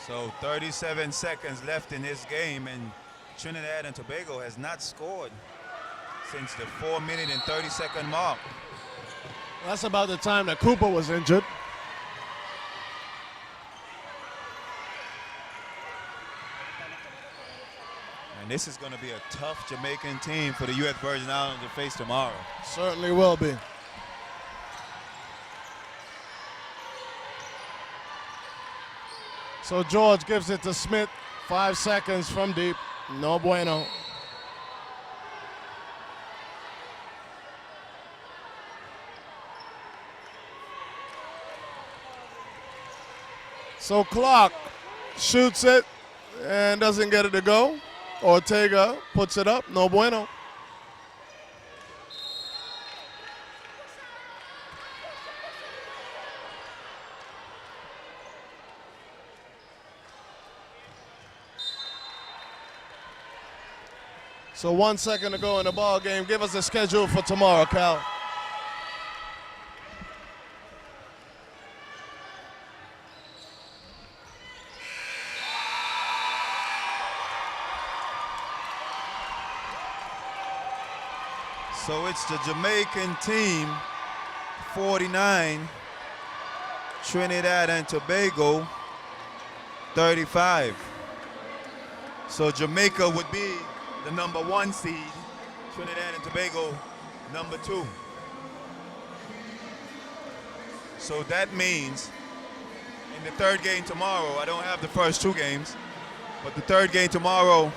So 37 seconds left in this game, and Trinidad and Tobago has not scored since the 4-minute and 30-second mark. That's about the time that Cooper was injured. And this is going to be a tough Jamaican team for the U.S. Virgin Islands to face tomorrow. Certainly will be. So George gives it to Smith. 5 seconds from deep. No bueno. So Clark shoots it and doesn't get it to go. Ortega puts it up. No bueno. So 1 second to go in the ball game. Give us a schedule for tomorrow, Cal. So it's the Jamaican team, 49, Trinidad and Tobago, 35. So Jamaica would be the #1 seed, Trinidad and Tobago, #2. So that means in the third game tomorrow, I don't have the first two games, but the third game tomorrow,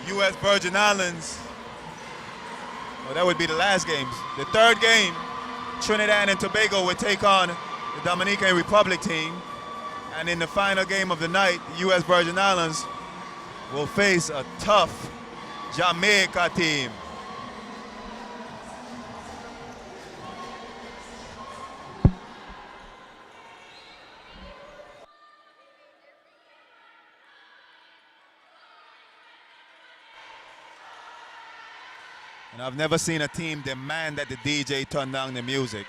U.S. Virgin Islands, Well, that would be the last games. The third game, Trinidad and Tobago would take on the Dominican Republic team. And in the final game of the night, the U.S. Virgin Islands will face a tough Jamaica team. And I've never seen a team demand that the DJ turn down the music.